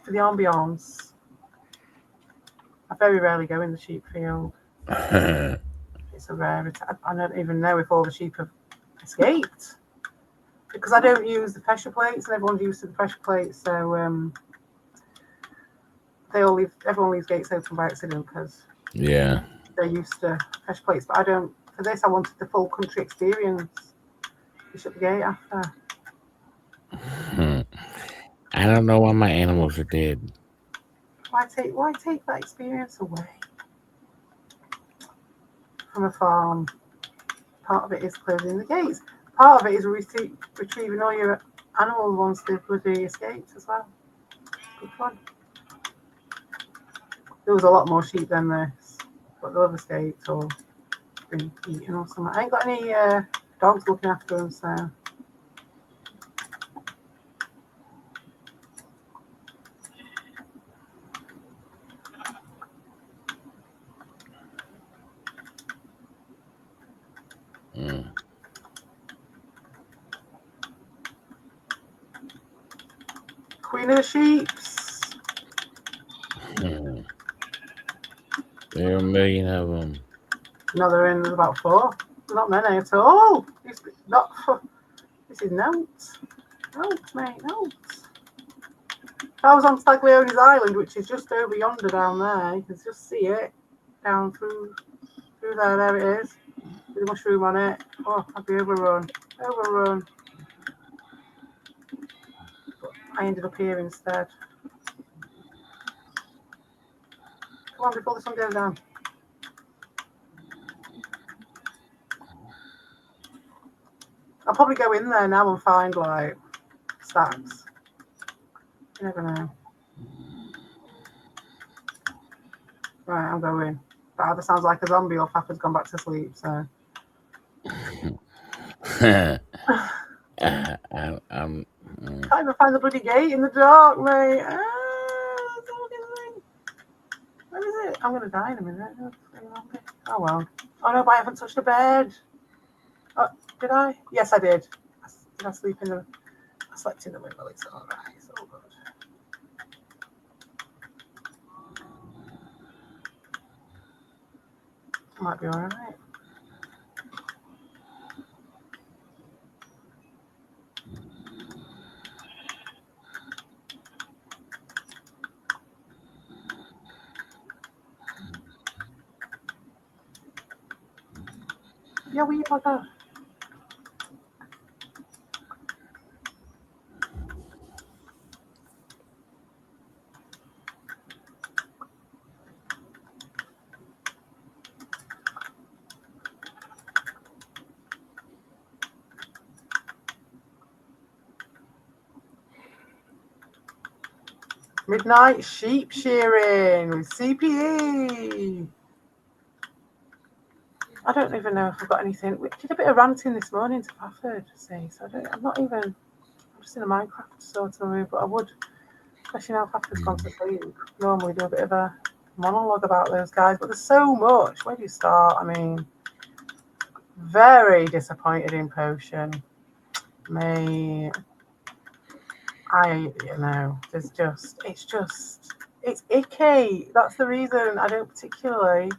For the ambiance, I very rarely go in the sheep field. It's a rarity. I don't even know if all the sheep have escaped because I don't use the pressure plates, and everyone's used to the pressure plates, so they all leave. Everyone leaves gates open by accident because they're used to pressure plates. But I don't. For this, I wanted the full country experience. You shut the gate after. I don't know why my animals are dead. Why take that experience away from a farm? Part of it is closing the gates. Part of it is retrieving all your animals once they've bloody escaped as well. Good fun. There was a lot more sheep than this, but they've escaped or been eaten or something. I ain't got any dogs looking after them, so. Queen of the Sheeps. There are a million of them. No, there's about 4. Not many at all. This is notes. Notes, mate, notes. I was on Staglione's Island, which is just over yonder down there. You can just see it down through there. There it is. With a mushroom on it. Oh, I'd be overrun. Overrun. But I ended up here instead. Come on, before the sun goes down. I'll probably go in there now and find, like, stacks. You never know. Right, I'm going. That either sounds like a zombie or Faffrds gone back to sleep, so. I'm Can't even find the bloody gate in the dark, mate. Where is it? I'm going to die in a minute. Oh, well. Oh, no, but I haven't touched the bed. Oh, did I? Yes, I did. Did I sleep in the... I slept in the window. It's all right. It's all good. Might be all right. Yeah, we about that. Midnight sheep shearing with CPE. I don't even know if I've got anything. We did a bit of ranting this morning to Faffrds, see, so I'm not even. I'm just in a Minecraft sort of mood, but I would, especially now Faffrds gone to sleep, normally do a bit of a monologue about those guys. But there's so much. Where do you start? I mean, Very disappointed in Potion. Mate, it's icky. That's the reason I don't particularly.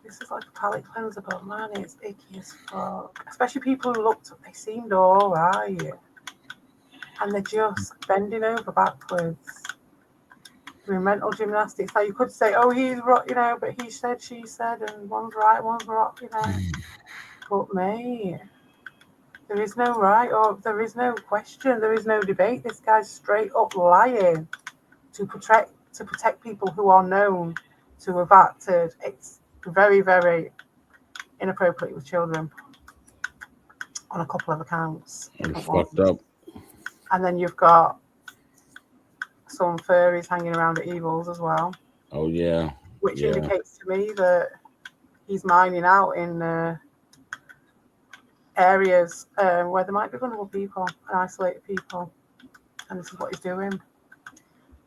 This is like a palate cleanser, but man, it's icky as fuck. Especially people who they seemed alright. And they're just bending over backwards, doing mental gymnastics. Like you could say, oh, he's right, but he said, she said, and one's right, one's wrong, But mate, there is no right or there is no question, there is no debate. This guy's straight up lying to protect people who are known to have acted. It's very, very inappropriate with children on a couple of accounts. It's fucked up. And then you've got some furries hanging around at Evils as well. Oh yeah. Which indicates to me that he's mining out in areas where there might be vulnerable people and isolated people. And this is what he's doing.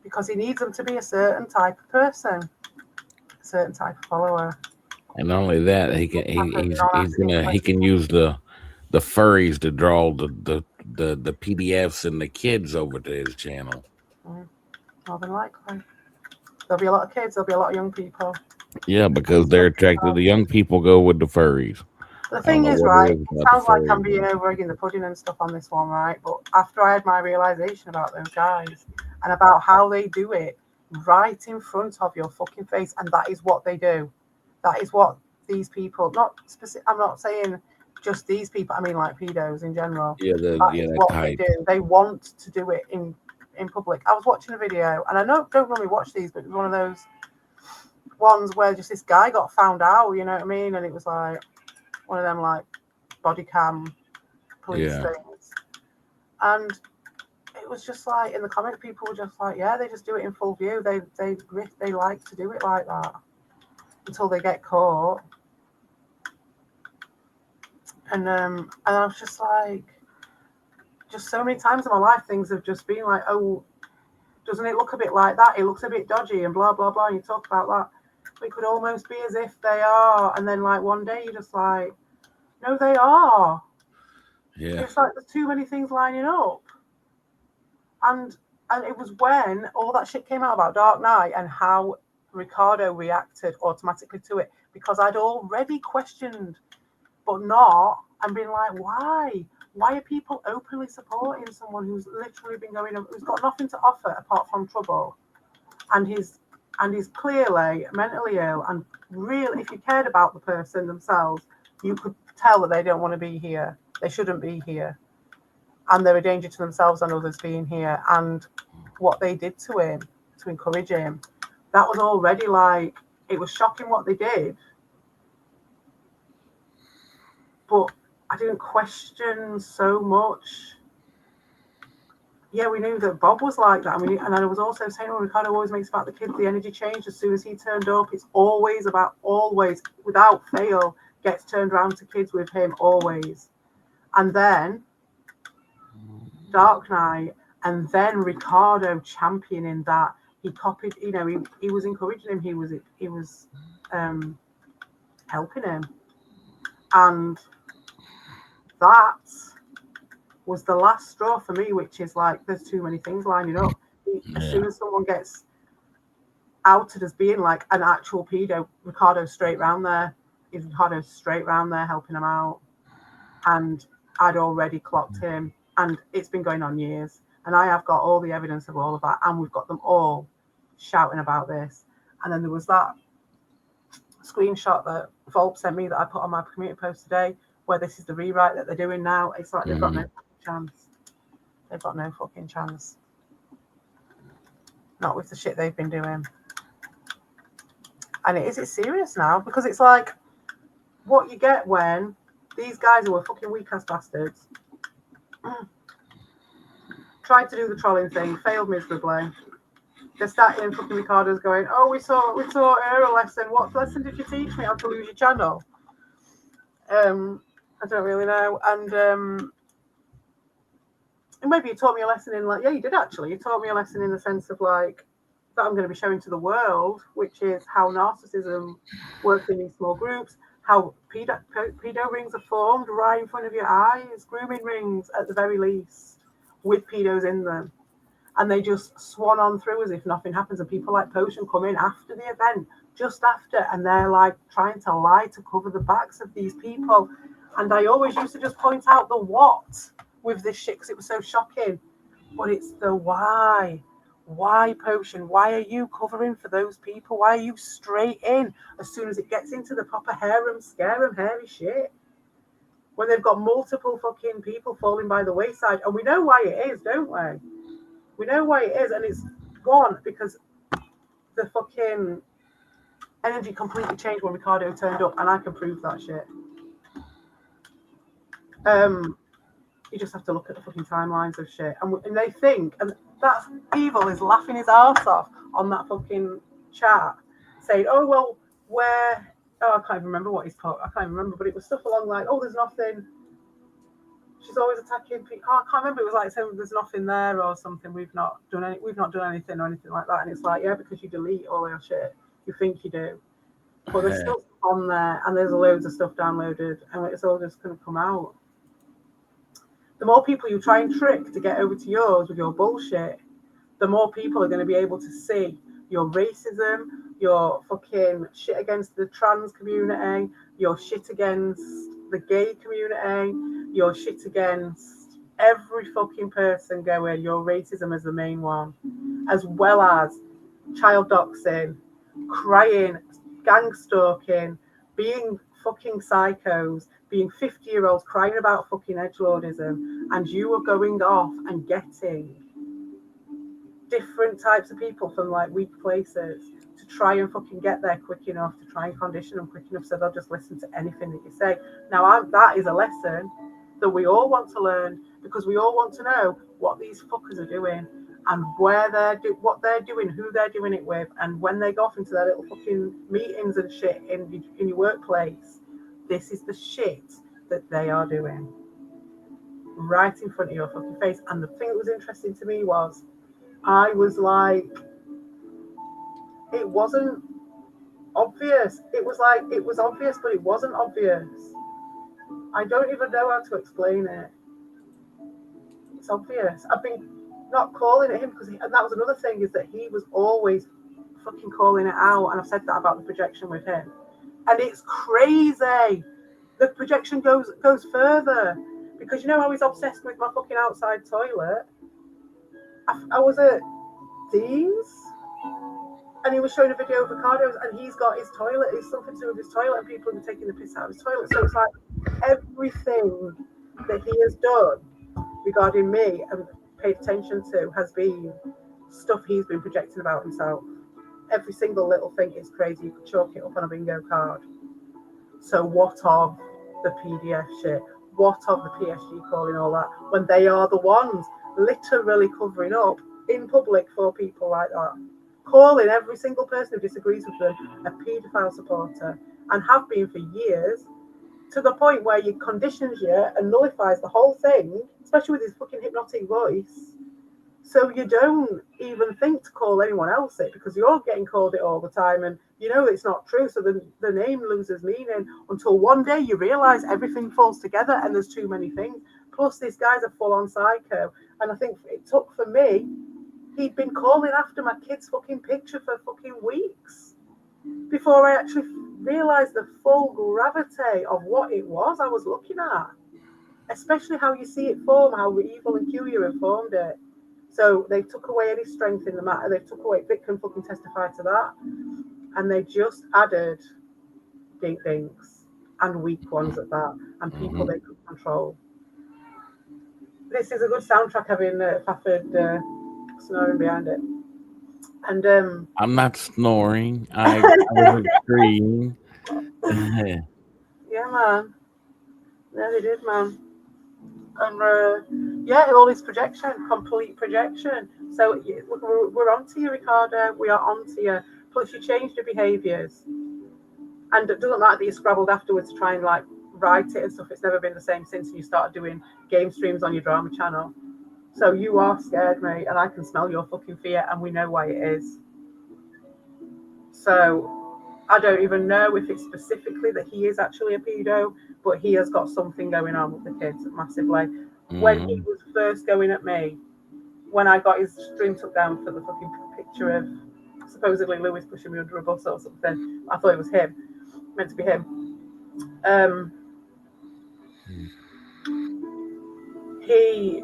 Because he needs them to be a certain type of person, a certain type of follower. And not only that, he can use the furries to draw the PDFs and the kids over to his channel. More than likely. There'll be a lot of kids, there'll be a lot of young people. Yeah, because they're attracted. The young people go with the furries. The thing is, right, it sounds like I'm being over egging the pudding and stuff on this one, right? But after I had my realization about those guys and about how they do it right in front of your fucking face, and that is what they do. That is what these people, I'm not saying just these people, I mean like pedos in general. Yeah, what type. They do. They want to do it in public. I was watching a video, and I don't normally watch these, but it was one of those ones where just this guy got found out, you know what I mean? And it was like one of them like body cam police things. And it was just like in the comments, people were just like, yeah, they just do it in full view. They like to do it like that until they get caught. And I was just like, just so many times in my life, things have just been like, oh, doesn't it look a bit like that? It looks a bit dodgy and blah, blah, blah. And you talk about that. But it could almost be as if they are. And then like one day you're just like, no, they are. Yeah. It's like there's too many things lining up. And it was when all that shit came out about Dark Knight and how Ricardo reacted automatically to it. Because I'd already questioned, but not, and been like, why? Why are people openly supporting someone who's literally been who's got nothing to offer apart from trouble, and he's clearly mentally ill, and really, if you cared about the person themselves, you could tell that they don't want to be here. They shouldn't be here, and they're a danger to themselves and others being here. And what they did to him to encourage him, that was already like, it was shocking what they did, but I didn't question so much. Yeah, we knew that Bob was like that. And I was also saying, well, Ricardo always makes about the kids, the energy changed as soon as he turned up. It's always, without fail, gets turned around to kids with him, always. And then Dark Knight, and then Ricardo championing that. He copied, he was encouraging him, he was helping him. And that was the last straw for me, which is like, there's too many things lining up. As soon as someone gets outed as being like an actual pedo, Ricardo's straight round there. Ricardo's straight round there helping him out. And I'd already clocked him. And it's been going on years. And I have got all the evidence of all of that. And we've got them all shouting about this. And then there was that screenshot that Volp sent me that I put on my community post today, where this is the rewrite that they're doing now. It's like they've got no chance. They've got no fucking chance. Not with the shit they've been doing. And it's serious now, because it's like what you get when these guys who are fucking weak ass bastards tried to do the trolling thing, failed miserably. They're starting fucking Ricardo's going, oh, we saw her a lesson. What lesson did you teach me? How to lose your channel? I don't really know. And maybe you taught me a lesson in like, yeah, you did actually. You taught me a lesson in the sense of like, that I'm going to be showing to the world, which is how narcissism works in these small groups, how pedo rings are formed right in front of your eyes, grooming rings at the very least, with pedos in them. And they just swan on through as if nothing happens. And people like Potion come in after the event, just after, and they're like trying to lie to cover the backs of these people. And I always used to just point out the what with this shit because it was so shocking. But it's the why. Why, Potion? Why are you covering for those people? Why are you straight in as soon as it gets into the proper harem, scare 'em, hairy shit? When they've got multiple fucking people falling by the wayside. And we know why it is, don't we? We know why it is, and it's one because the fucking energy completely changed when Ricardo turned up, and I can prove that shit. You just have to look at the fucking timelines of shit, and they think, and that's Evil is laughing his arse off on that fucking chat, saying, "Oh well, where? Oh, I can't even remember what he's put. I can't remember, but it was stuff along like, oh, there's nothing." She's always attacking people. Oh, I can't remember. It was like saying there's nothing there or something. We've not done anything or anything like that. And it's like, yeah, because you delete all your shit. You think you do, but there's still stuff on there, and there's loads of stuff downloaded, and it's all just going to come out. The more people you try and trick to get over to yours with your bullshit, the more people are going to be able to see your racism, your fucking shit against the trans community, your shit against the gay community, your shit against every fucking person going, your racism is the main one, as well as child doxing, crying, gang stalking, being fucking psychos, being 50-year-olds crying about fucking edgelordism, and you are going off and getting different types of people from like weak places to try and fucking get there quick enough, to try and condition them quick enough so they'll just listen to anything that you say. Now, that is a lesson that we all want to learn, because we all want to know what these fuckers are doing and what they're doing, who they're doing it with, and when they go off into their little fucking meetings and shit in your workplace, this is the shit that they are doing right in front of your fucking face. And the thing that was interesting to me was, I was like, it wasn't obvious. It was like, it was obvious, but it wasn't obvious. I don't even know how to explain it. It's obvious. I've been not calling at him because, and that was another thing, is that he was always fucking calling it out. And I've said that about the projection with him. And it's crazy. The projection goes further, because you know how he's obsessed with my fucking outside toilet? I was at Dean's, and he was showing a video of Ricardo's, and he's got his toilet. It's something to do with his toilet, and people are taking the piss out of his toilet. So it's like everything that he has done regarding me and paid attention to has been stuff he's been projecting about himself. Every single little thing is crazy. You could chalk it up on a bingo card. So what of the PDF shit? What of the PSG calling all that, when they are the ones literally covering up in public for people like that, calling every single person who disagrees with them a paedophile supporter, and have been for years, to the point where he conditions you and nullifies the whole thing, especially with his fucking hypnotic voice. So you don't even think to call anyone else it, because you're getting called it all the time, and you know it's not true. So the name loses meaning until one day you realise everything falls together and there's too many things. Plus, this guy's a full-on psycho. And I think it took, for me, he'd been calling after my kid's fucking picture for fucking weeks before I actually realised the full gravity of what it was I was looking at. Especially how you see it form, how Evil and Cueya informed it. So they took away any strength in the matter. They took away, Vic can fucking testify to that. And they just added dinks and weak ones at that, and people they could control. This is a good soundtrack, having Faffrds snoring behind it. And I'm not snoring. I was agreeing. yeah, man. Yeah, they did, man. And yeah, all this projection, complete projection. So we're on to you, Ricardo. We are on to you. Plus, you changed your behaviours. And it doesn't matter that you scrabbled afterwards to try and like write it and stuff. It's never been the same since you started doing game streams on your drama channel. So you are scared, mate, and I can smell your fucking fear, and we know why it is. So I don't even know if it's specifically that he is actually a pedo, but he has got something going on with the kids massively. When he was first going at me, when I got his string took down for the fucking picture of supposedly Lewis pushing me under a bus or something, I thought it was him, meant to be him. He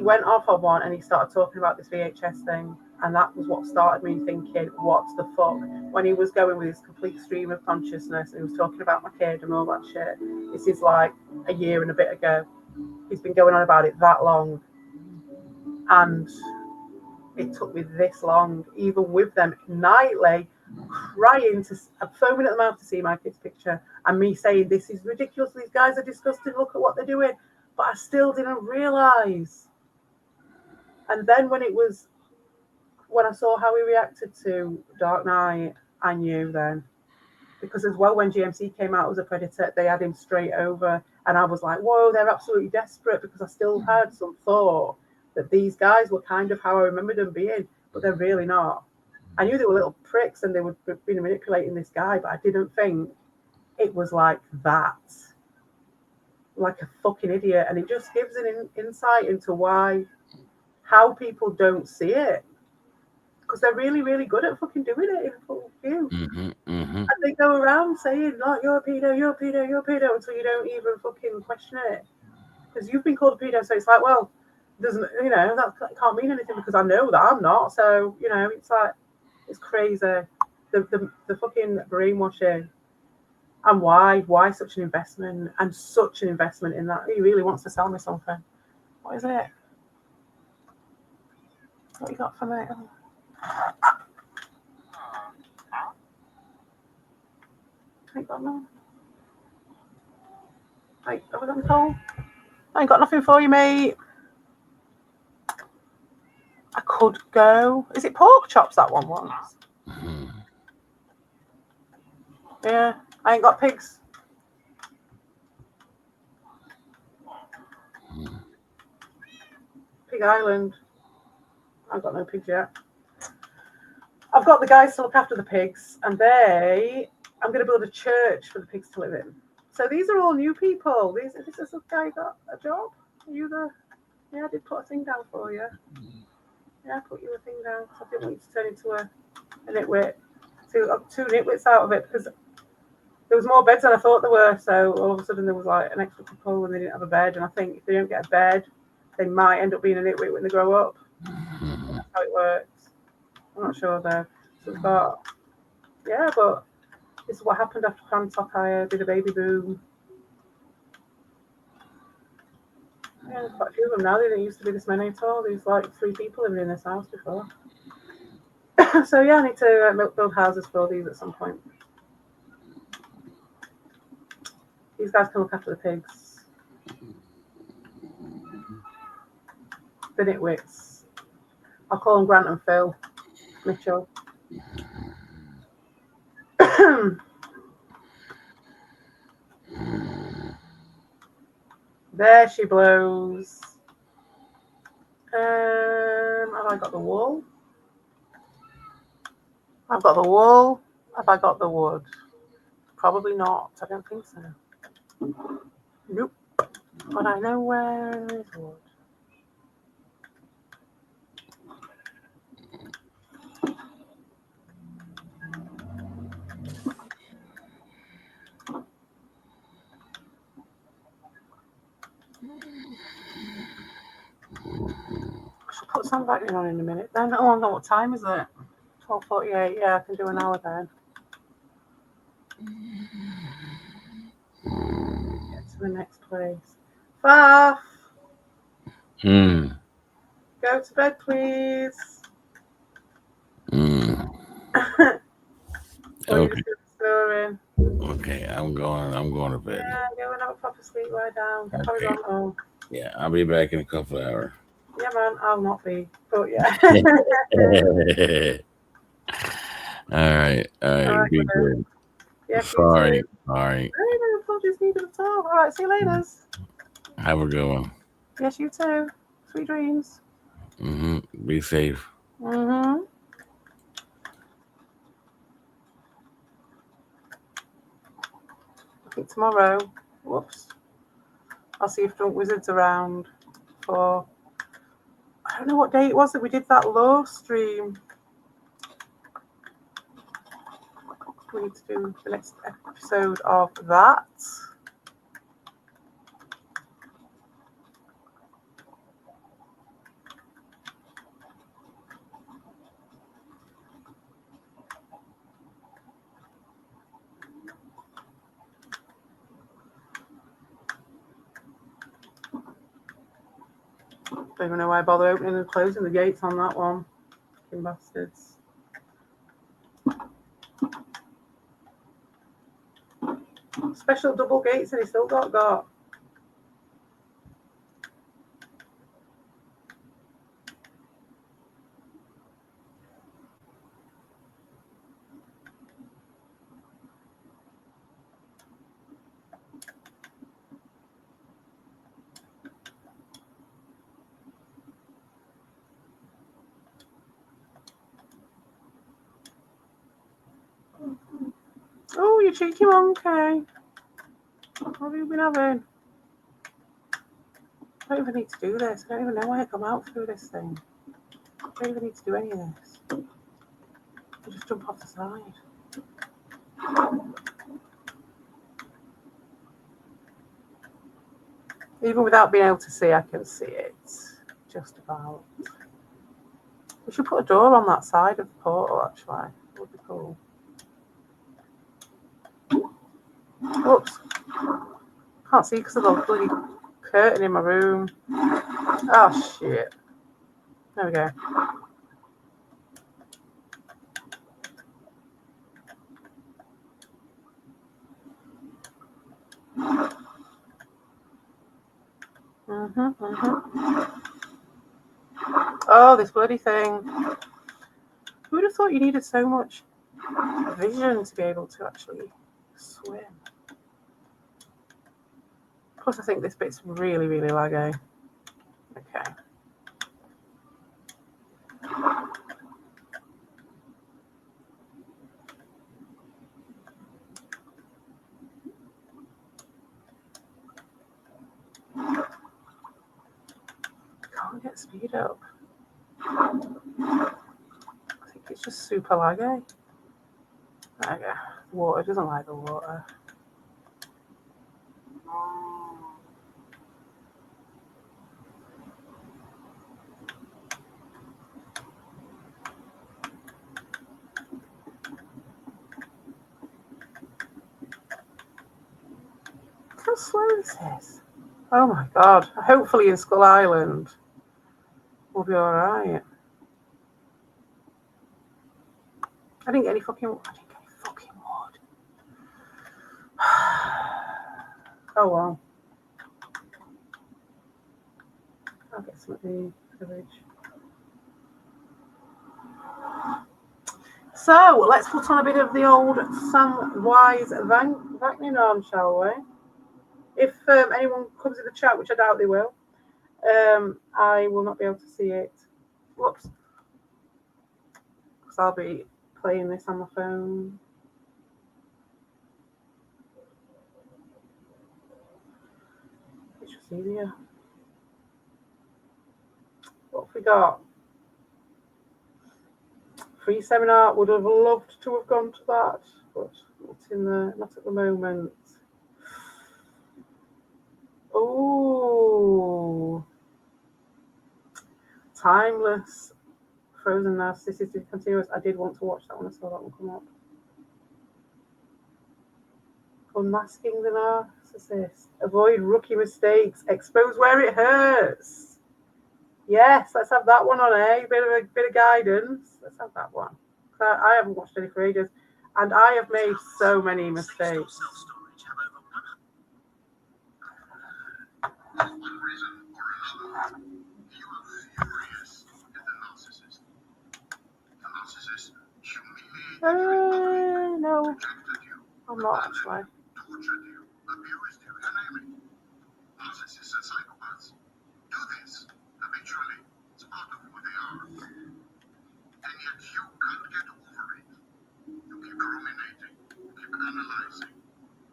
went off on one and he started talking about this VHS thing, and that was what started me thinking, what the fuck? When he was going with his complete stream of consciousness and he was talking about my kid and all that shit. This is like a year and a bit ago. He's been going on about it that long, and it took me this long, even with them nightly crying, foaming at the mouth to see my kid's picture, and me saying, this is ridiculous, these guys are disgusting, look at what they're doing. But I still didn't realise. And then when I saw how he reacted to Dark Knight, I knew then. Because as well, when GMC came out as a Predator, they had him straight over. And I was like, whoa, they're absolutely desperate, because I still had some thought that these guys were kind of how I remembered them being, but they're really not. I knew they were little pricks and they would be manipulating this guy, but I didn't think it was like that. Like a fucking idiot. And it just gives an insight into how people don't see it, because they're really, really good at fucking doing it in full view. And they go around saying, like, you're a pedo, you're a pedo, you're a pedo, until you don't even fucking question it, because you've been called a pedo. So it's like, well, doesn't, that can't mean anything, because I know that I'm not. So it's like, it's crazy, the fucking brainwashing. And why such an investment, and such an investment in that? He really wants to sell me something. What is it? What you got for me? I ain't got none. Have I got coal? I ain't got nothing for you, mate. I could go. Is it pork chops that one was? Yeah, I ain't got pigs. Pig Island. I've got no pigs yet. I've got the guys to look after the pigs, and I'm going to build a church for the pigs to live in. So these are all new people. This is a guy got a job. Yeah, I did put a thing down for you. Yeah, I put you a thing down. I didn't want you to turn into a nitwit. Two nitwits out of it, because there was more beds than I thought there were. So all of a sudden there was like an extra couple and they didn't have a bed. And I think if they don't get a bed, they might end up being a nitwit when they grow up. That's how it works. I'm not sure though. So we've got, but this is what happened after Crantock. I did a baby boom. Yeah, there's quite a few of them now. There didn't used to be this many at all. There's like 3 people living in this house before. So yeah, I need to build houses for all these at some point. These guys can look after the pigs. The nitwits. I'll call them Grant and Phil Mitchell. There she blows. Have I got the wool? I've got the wool. Have I got the wood? Probably not. I don't think so. Nope. But I know where is wood. I should put some vacuum on in a minute. Then, oh, no, what time is it? 12:48. Yeah, I can do an hour then. Get to the next place. Faff! Go to bed, please. Okay. Snoring. Okay, I'm going to bed. Yeah, go and have a proper sleep, lie down. Get Okay. horizontal. Yeah, I'll be back in a couple of hours. Yeah, man, I'll not be. But yeah. All right. Be good. Yeah, Sorry. I don't apologize needed at all. All right, see you later. Have a good one. Yes, you too. Sweet dreams. Be safe. I think tomorrow. Whoops. I'll see if Drunk Wizard's around for. I don't know what day it was that we did that low stream. We need to do the next episode of that. Don't even know why I bother opening and closing the gates on that one. Fucking bastards. Special double gates and he still got. Oh, you cheeky monkey. What have you been having? I don't even need to do this. I don't even know why I come out through this thing. I don't even need to do any of this. I just jump off the side. Even without being able to see, I can see it. Just about. We should put a door on that side of the portal, actually. That would be cool. Oops. Can't see because of the bloody curtain in my room. Oh, shit. There we go. Oh, this bloody thing. Who would have thought you needed so much vision to be able to actually swim? Plus, I think this bit's really, really laggy. Okay. Can't get speed up. I think it's just super laggy. There we go. Water doesn't like the water. Look how slow this is. Oh my god. Hopefully in Skull Island we'll be alright. I didn't get any fucking wood. Oh well. I'll get some of the village. So let's put on a bit of the old Samwise Vagnin on, shall we? If anyone comes in the chat, which I doubt they will, I will not be able to see it. Whoops. Because I'll be playing this on my phone. It's just easier. What have we got? Free seminar. Would have loved to have gone to that, but not at the moment. Oh, Timeless, Frozen Narcissistic Continuous. I did want to watch that one. I saw that one come up. Unmasking the Narcissist. Avoid rookie mistakes. Expose where it hurts. Yes, let's have that one on, eh? Bit of guidance. Let's have that one. I haven't watched any for ages, and I have made so many mistakes. No, I'm not actually.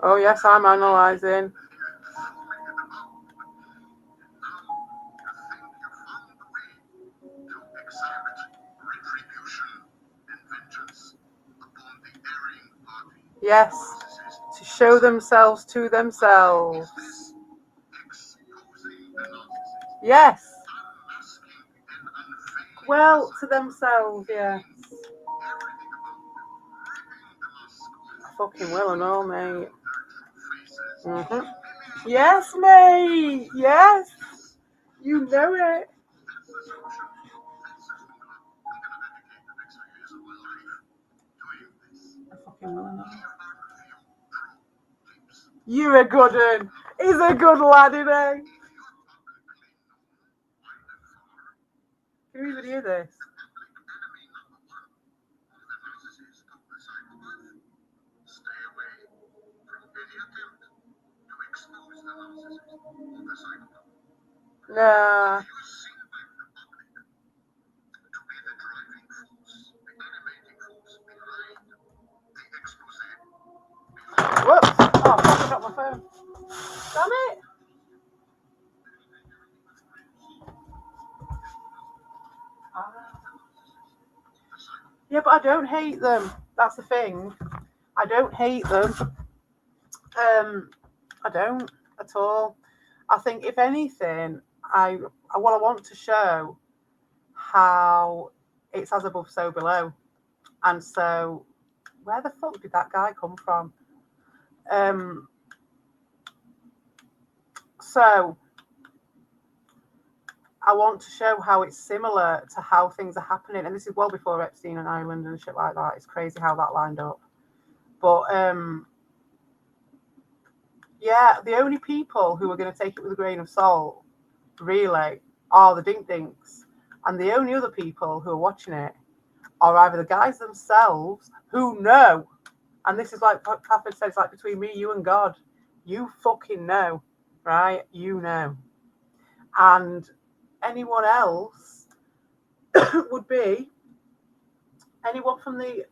Oh, yes, I'm analysing. Yes, to show themselves to themselves. Yes. Well, to themselves, yes. I fucking will and all, mate. Mm-hmm. Yes, mate. Yes. You know it. I fucking will and all. You're a good one. He's a good lad, isn't he? Can you even hear this? Nah. Whoops. Oh, I forgot my phone. Damn it. Yeah, but I don't hate them. That's the thing. I don't hate them. I don't at all. I think if anything, I want to show how it's as above, so below. And so, where the fuck did that guy come from? So, I want to show how it's similar to how things are happening. And this is well before Epstein and Ireland and shit like that. It's crazy how that lined up. But, yeah, the only people who are going to take it with a grain of salt, really, are the dink dinks. And the only other people who are watching it are either the guys themselves who know, and this is like what Faffrds says, like between me, you and God, you fucking know, right? You know. And anyone else would be anyone from the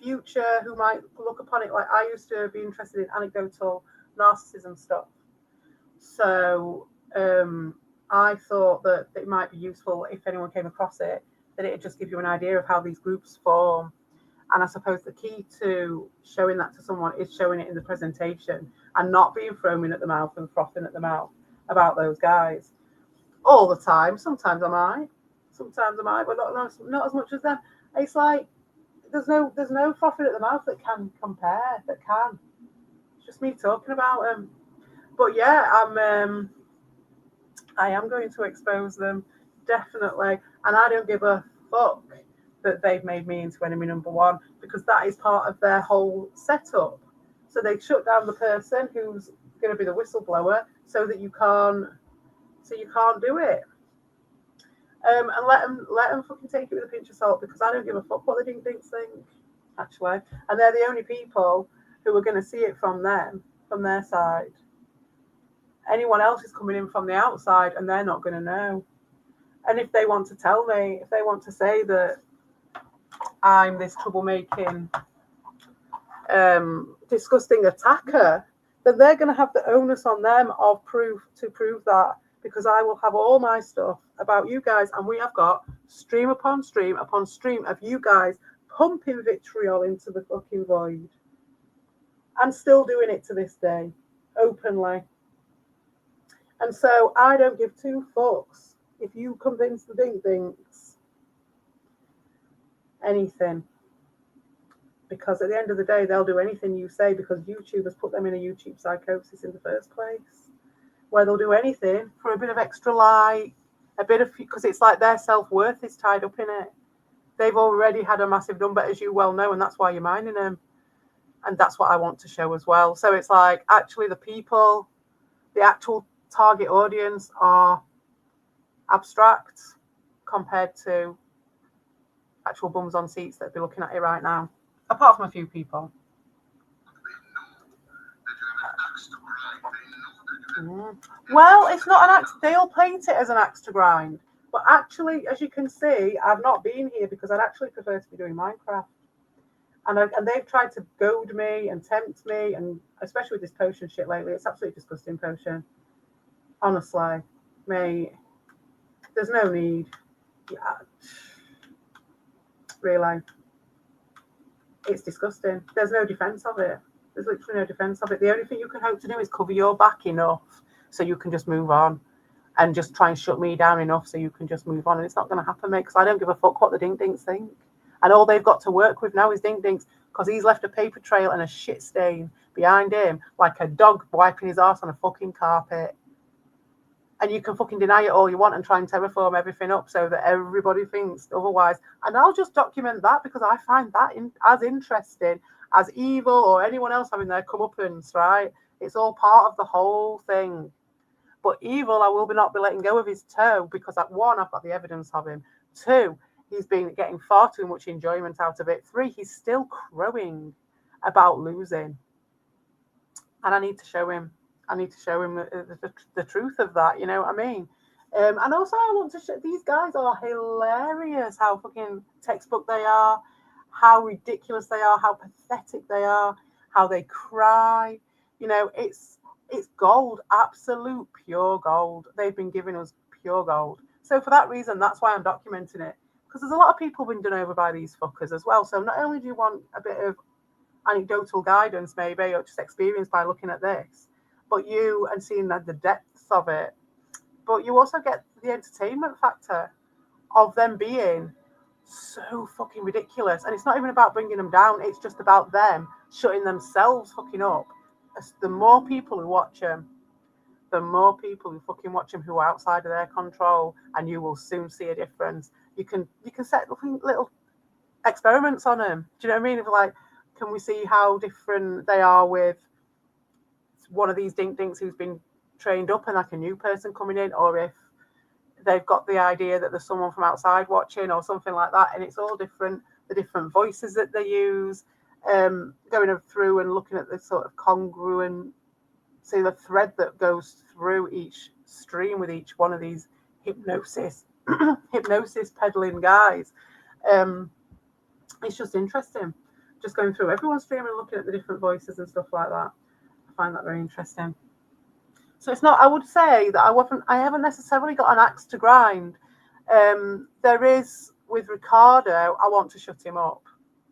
future who might look upon it like I used to be interested in anecdotal narcissism stuff. So I thought that it might be useful if anyone came across it, that it would just give you an idea of how these groups form. And I suppose the key to showing that to someone is showing it in the presentation and not being foaming at the mouth and frothing at the mouth about those guys all the time. Sometimes I might, but not as much as them. It's like there's no frothing at the mouth that can compare. It's just me talking about them. But yeah, I am going to expose them definitely, and I don't give a fuck that they've made me into enemy number one, because that is part of their whole setup. So they shut down the person who's going to be the whistleblower, so that you can't do it. And let them fucking take it with a pinch of salt, because I don't give a fuck what the dink dinks think, actually. And they're the only people who are going to see it from their side. Anyone else is coming in from the outside, and they're not going to know. And if they want to tell me, if they want to say that I'm this troublemaking, disgusting attacker, then they're going to have the onus on them of proof to prove that, because I will have all my stuff about you guys, and we have got stream upon stream upon stream of you guys pumping vitriol into the fucking void, and still doing it to this day, openly. And so I don't give two fucks if you convince the dink dinks anything. Because at the end of the day, they'll do anything you say, because YouTube has put them in a YouTube psychosis in the first place, where they'll do anything for a bit of extra light, because it's like their self-worth is tied up in it. They've already had a massive number, as you well know, and that's why you're minding them. And that's what I want to show as well. So it's like, actually, the actual target audience are abstract compared to actual bums on seats that'd be looking at it right now, apart from a few people. Well, it's not an axe. They'll paint it as an axe to grind, but actually, as you can see, I've not been here because I'd actually prefer to be doing Minecraft. And they've tried to goad me and tempt me, and especially with this potion shit lately. It's absolutely disgusting, potion. Honestly, mate, there's no need. Yeah, really, it's disgusting. There's no defence of it. There's literally no defence of it. The only thing you can hope to do is cover your back enough so you can just move on, and just try and shut me down enough so you can just move on. And it's not going to happen, mate, because I don't give a fuck what the Dink Dinks think. And all they've got to work with now is Dink Dinks, because he's left a paper trail and a shit stain behind him like a dog wiping his arse on a fucking carpet. And you can fucking deny it all you want and try and terraform everything up so that everybody thinks otherwise. And I'll just document that because I find that as interesting as evil or anyone else having their comeuppance, right? It's all part of the whole thing. But evil, I will not be letting go of his toe because, at one, I've got the evidence of him. Two, he's been getting far too much enjoyment out of it. Three, he's still crowing about losing. And I need to show him. I need to show him the truth of that, you know what I mean? And also I want to show, these guys are hilarious, how fucking textbook they are, how ridiculous they are, how pathetic they are, how they cry. You know, it's gold, absolute pure gold. They've been giving us pure gold. So for that reason, that's why I'm documenting it. Because there's a lot of people been done over by these fuckers as well. So not only do you want a bit of anecdotal guidance maybe, or just experience by looking at this, but you and seeing the depths of it, but you also get the entertainment factor of them being so fucking ridiculous. And it's not even about bringing them down, it's just about them shutting themselves fucking up. The more people who watch them, the more people who fucking watch them who are outside of their control, and you will soon see a difference. You can set little experiments on them. Do you know what I mean? If like, can we see how different they are with one of these Dink Dinks who's been trained up and like a new person coming in, or if they've got the idea that there's someone from outside watching or something like that, and it's all different, the different voices that they use, going through and looking at the sort of congruent, see the thread that goes through each stream with each one of these hypnosis peddling guys. It's just interesting, just going through everyone's stream and looking at the different voices and stuff like that. I find that very interesting. So it's not, I would say that I haven't necessarily got an axe to grind. There is, with Ricardo, I want to shut him up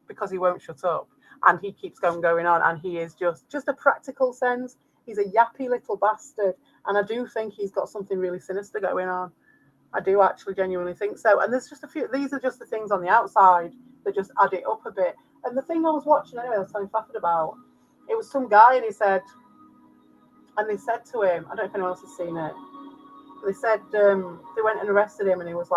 because he won't shut up, and he keeps going on, and he is just a practical sense. He's a yappy little bastard, and I do think he's got something really sinister going on. I do actually genuinely think so. And there's just a few, these are just the things on the outside that just add it up a bit. And the thing I was watching anyway, I was telling Faffrds about, it was some guy, and they said to him, I don't know if anyone else has seen it, they said they went and arrested him, and he was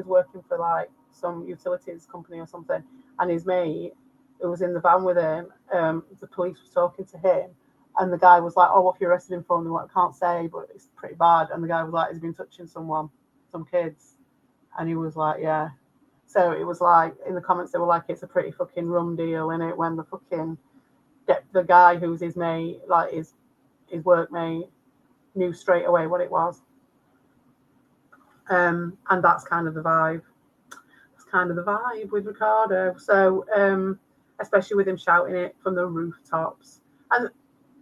working for like some utilities company or something, and his mate who was in the van with him, the police was talking to him, and the guy was like, oh, what have you arrested him for? And they were like, I can't say, but it's pretty bad. And the guy was like, he's been touching some kids. And he was like, yeah. So it was like, in the comments, they were like, it's a pretty fucking rum deal, innit? When the fucking, the guy who's his mate, like his workmate, knew straight away what it was. And that's kind of the vibe. That's kind of the vibe with Ricardo. So, especially with him shouting it from the rooftops. And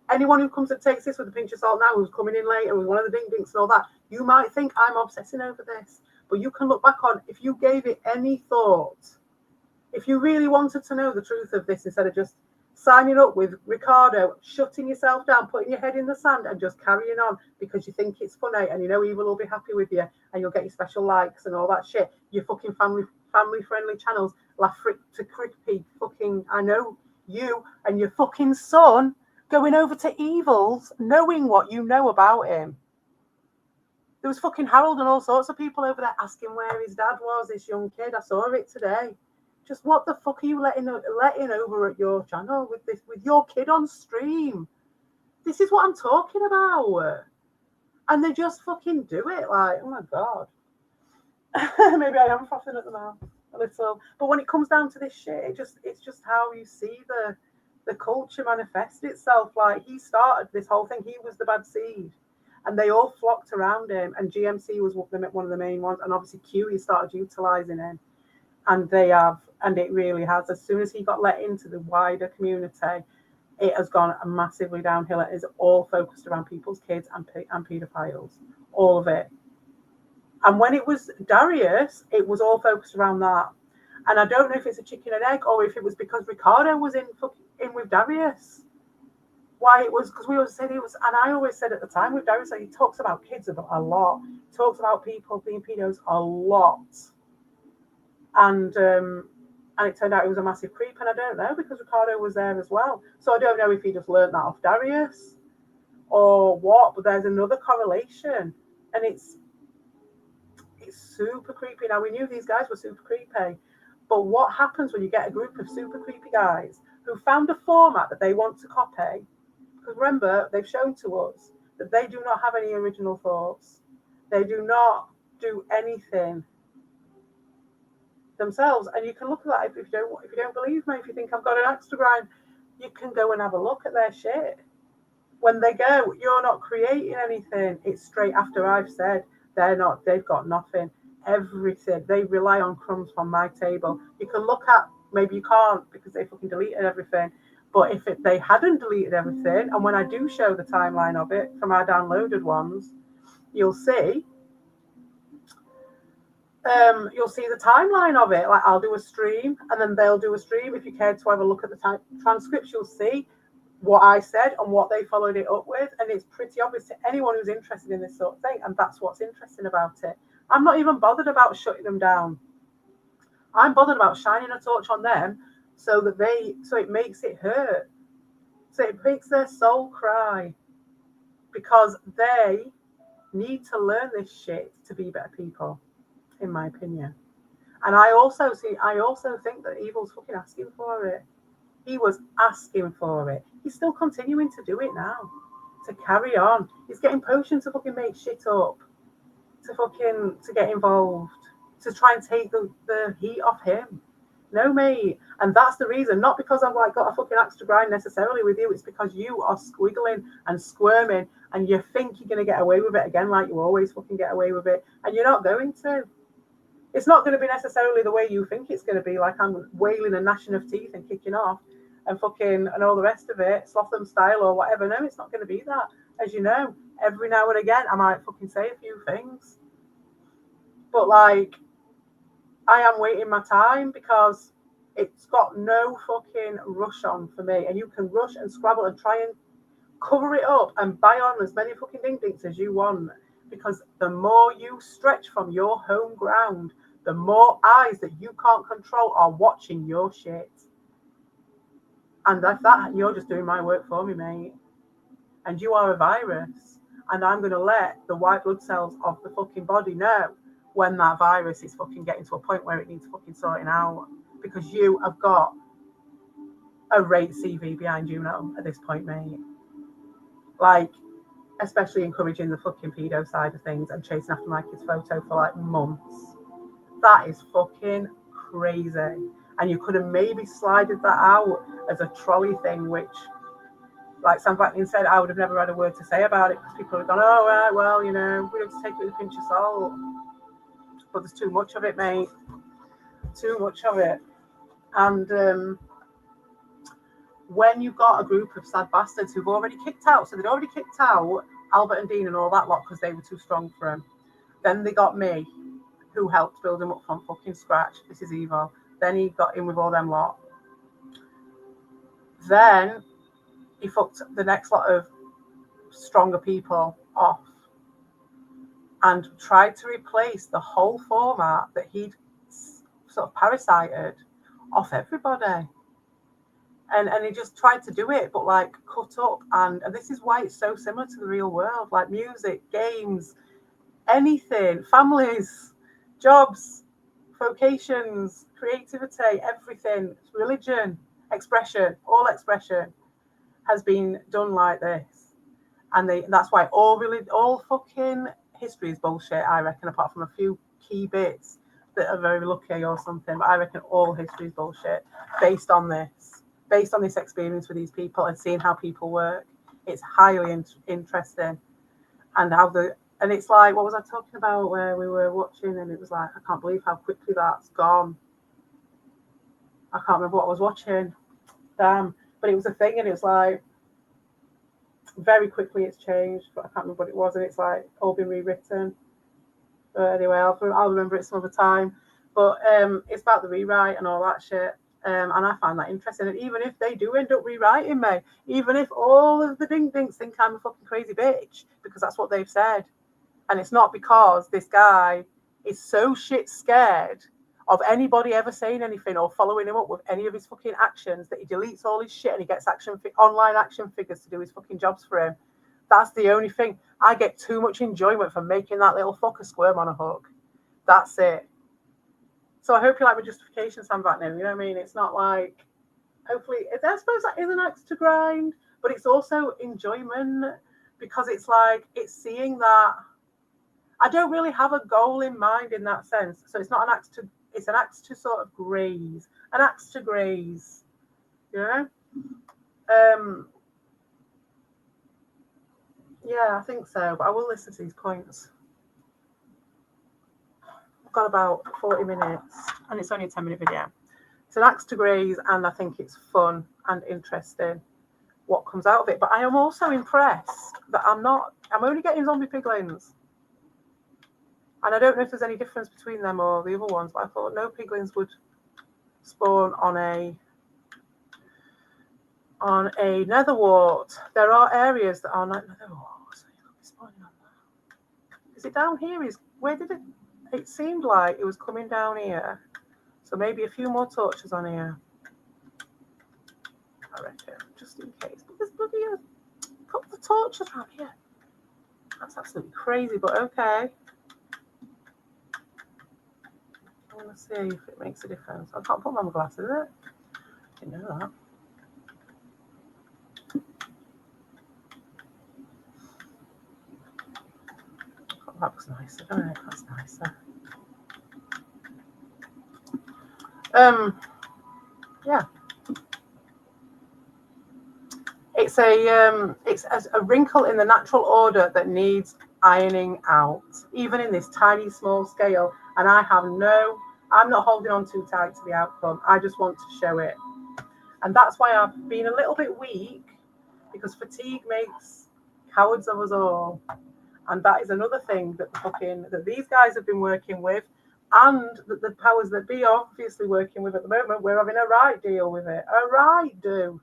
anyone who comes and takes this with a pinch of salt now, who's coming in late, and was one of the Dink Dinks and all that, you might think I'm obsessing over this. But you can look back on, if you gave it any thought, if you really wanted to know the truth of this, instead of just signing up with Ricardo, shutting yourself down, putting your head in the sand and just carrying on because you think it's funny and you know evil will be happy with you and you'll get your special likes and all that shit, your fucking family-friendly channels, laugh to crispy fucking, I know you and your fucking son going over to Evils, knowing what you know about him. There was fucking Harold and all sorts of people over there asking where his dad was, this young kid. I saw it today. Just what the fuck are you letting over at your channel with your kid on stream? This is what I'm talking about. And they just fucking do it. Like, oh my God. Maybe I am frothing at the mouth a little. But when it comes down to this shit, it's just how you see the culture manifest itself. Like, he started this whole thing. He was the bad seed. And they all flocked around him. And GMC was one of the main ones. And obviously Cueya started utilising him. And they have, and it really has. As soon as he got let into the wider community, it has gone massively downhill. It is all focused around people's kids and paedophiles, all of it. And when it was Darius, it was all focused around that. And I don't know if it's a chicken and egg or if it was because Ricardo was in with Darius. Why it was, because we always said he was, and I always said at the time with Darius, like, he talks about kids a lot, he talks about people being pedos a lot. And it turned out he was a massive creep, and I don't know, because Ricardo was there as well. So I don't know if he just learned that off Darius or what, but there's another correlation, and it's super creepy. Now, we knew these guys were super creepy, but what happens when you get a group of super creepy guys who found a format that they want to copy? Because remember, they've shown to us that they do not have any original thoughts. They do not do anything themselves. And you can look at that if you don't believe me, if you think I've got an axe to grind, you can go and have a look at their shit. When they go, you're not creating anything. It's straight after I've said they've got nothing. Everything. They rely on crumbs from my table. You can look at, maybe you can't because they fucking deleted everything. But if they hadn't deleted everything, and when I do show the timeline of it from our downloaded ones, you'll see the timeline of it. Like, I'll do a stream, and then they'll do a stream. If you care to have a look at the transcripts, you'll see what I said and what they followed it up with, and it's pretty obvious to anyone who's interested in this sort of thing, and that's what's interesting about it. I'm not even bothered about shutting them down. I'm bothered about shining a torch on them so it makes it hurt. So it makes their soul cry, because they need to learn this shit to be better people, in my opinion. And I also think that Evil's fucking asking for it. He was asking for it. He's still continuing to do it now, to carry on. He's getting potions to fucking make shit up, to get involved, to try and take the heat off him. No, mate. And that's the reason, not because I've got a fucking axe to grind necessarily with you. It's because you are squiggling and squirming, and you think you're going to get away with it again, like you always fucking get away with it, and you're not going to. It's not going to be necessarily the way you think it's going to be, like I'm wailing and gnashing of teeth and kicking off and fucking and all the rest of it, Slotham style or whatever. No, it's not going to be that. As you know, every now and again, I might fucking say a few things. But, like, I am waiting my time, because it's got no fucking rush on for me. And you can rush and scrabble and try and cover it up and buy on as many fucking ding-dings as you want. Because the more you stretch from your home ground, the more eyes that you can't control are watching your shit. And if that, you're just doing my work for me, mate. And you are a virus. And I'm going to let the white blood cells of the fucking body know when that virus is fucking getting to a point where it needs fucking sorting out. Because you have got a rate CV behind you now at this point, mate. Like, especially encouraging the fucking pedo side of things and chasing after my kid's photo for like months. That is fucking crazy. And you could have maybe slided that out as a trolley thing, which, like Sam Blackman said, I would have never had a word to say about it, because people have gone, oh, right, well, you know, we have to take it with a pinch of salt. But there's too much of it, mate. Too much of it. And when you've got a group of sad bastards who've already kicked out, so they'd already kicked out Albert and Dean and all that lot because they were too strong for him. Then they got me, who helped build him up from fucking scratch. This is evil. Then he got in with all them lot. Then he fucked the next lot of stronger people off and tried to replace the whole format that he'd sort of parasited off everybody. And he just tried to do it, but like cut up. And this is why it's so similar to the real world, like music, games, anything, families, jobs, vocations, creativity, everything, religion, expression, all expression has been done like this. And that's why all fucking history is bullshit, I reckon, apart from a few key bits that are very lucky or something. But I reckon all history is bullshit based on this experience with these people and seeing how people work. It's highly interesting. And it's like, what was I talking about where we were watching and it was like, I can't believe how quickly that's gone. I can't remember what I was watching. Damn. But it was a thing, and it was like very quickly it's changed, but I can't remember what it was, and it's like all been rewritten. But anyway, I'll remember it some other time. But it's about the rewrite and all that shit. And I find that interesting. And even if they do end up rewriting me, even if all of the ding dinks think I'm a fucking crazy bitch, because that's what they've said, and it's not because this guy is so shit scared of anybody ever saying anything or following him up with any of his fucking actions that he deletes all his shit and he gets online action figures to do his fucking jobs for him. That's the only thing. I get too much enjoyment from making that little fucker squirm on a hook. That's it. So I hope you like my justification, Sam back now. You know what I mean? It's not like, hopefully, I suppose that is an axe to grind, but it's also enjoyment because it's like, it's seeing that I don't really have a goal in mind in that sense. So it's not an axe to, it's an axe to sort of graze, an axe to graze, you know? Yeah, I think so, but I will listen to these points. I've got about 40 minutes and it's only a 10-minute video. It's an axe to graze and I think it's fun and interesting what comes out of it. But I am also impressed that I'm only getting zombie piglins. And I don't know if there's any difference between them or the other ones, but I thought no piglins would spawn on a netherwart. There are areas that are like netherwart, so you could be spawning on that. Is it down here? Where did it? It seemed like it was coming down here. So maybe a few more torches on here. I reckon, just in case. But there's bloody put the torches around here. That's absolutely crazy, but okay. I want to see if it makes a difference. I can't put my glasses, is it? I didn't know that. Oh, that looks nicer, doesn't it? That's nicer. Yeah. It's a wrinkle in the natural order that needs ironing out, even in this tiny, small scale. And I'm not holding on too tight to the outcome. I just want to show it. And that's why I've been a little bit weak, because fatigue makes cowards of us all. And that is another thing that these guys have been working with, and that the powers that be are obviously working with at the moment. We're having a right deal with it. A right do.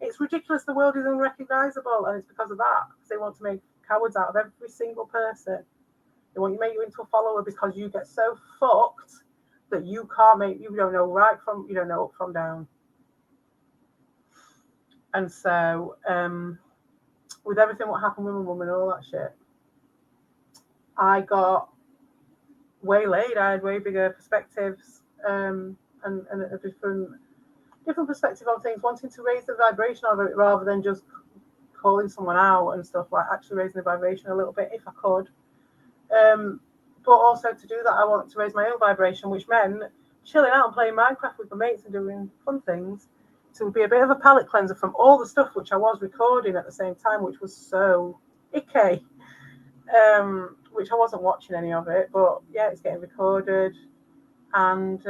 It's ridiculous the world is unrecognisable, and it's because of that. Because they want to make cowards out of every single person. They want to make you into a follower because you get so fucked that you don't know up from down. And so, with everything what happened with my mum and all that shit, I got waylaid. I had way bigger perspectives, and a different perspective on things, wanting to raise the vibration of it rather than just calling someone out and stuff, like actually raising the vibration a little bit if I could. But also to do that, I wanted to raise my own vibration, which meant chilling out and playing Minecraft with my mates and doing fun things to be a bit of a palate cleanser from all the stuff which I was recording at the same time, which was so icky. Which I wasn't watching any of it, but yeah, it's getting recorded and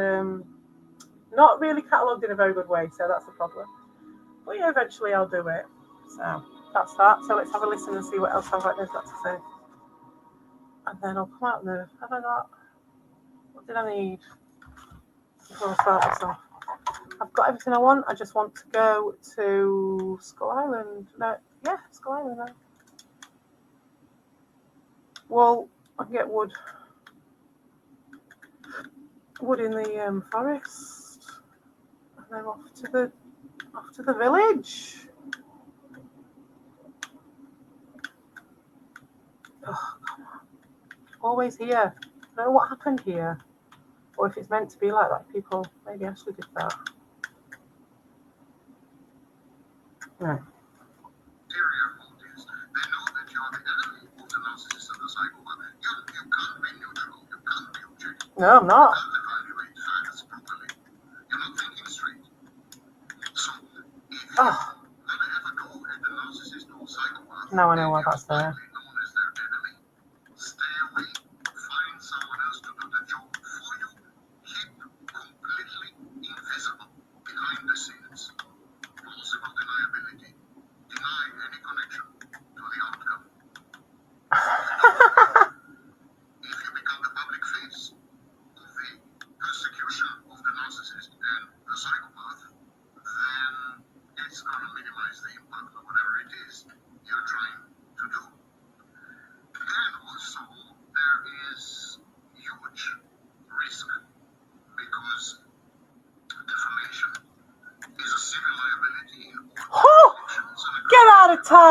not really catalogued in a very good way, so that's the problem. But yeah, eventually I'll do it. So that's that. So let's have a listen and see what else I've got to say. And then I'll come out and have I got, what did I need before I start this off? I've got everything I want. I just want to go to Skull Island. Skull Island now. Well, I can get wood in the forest, and then off to the village. Oh, come on. Always here. I don't know what happened here, or if it's meant to be like that. People maybe actually did that. No. No, I'm not. Oh. Now I know why that's there.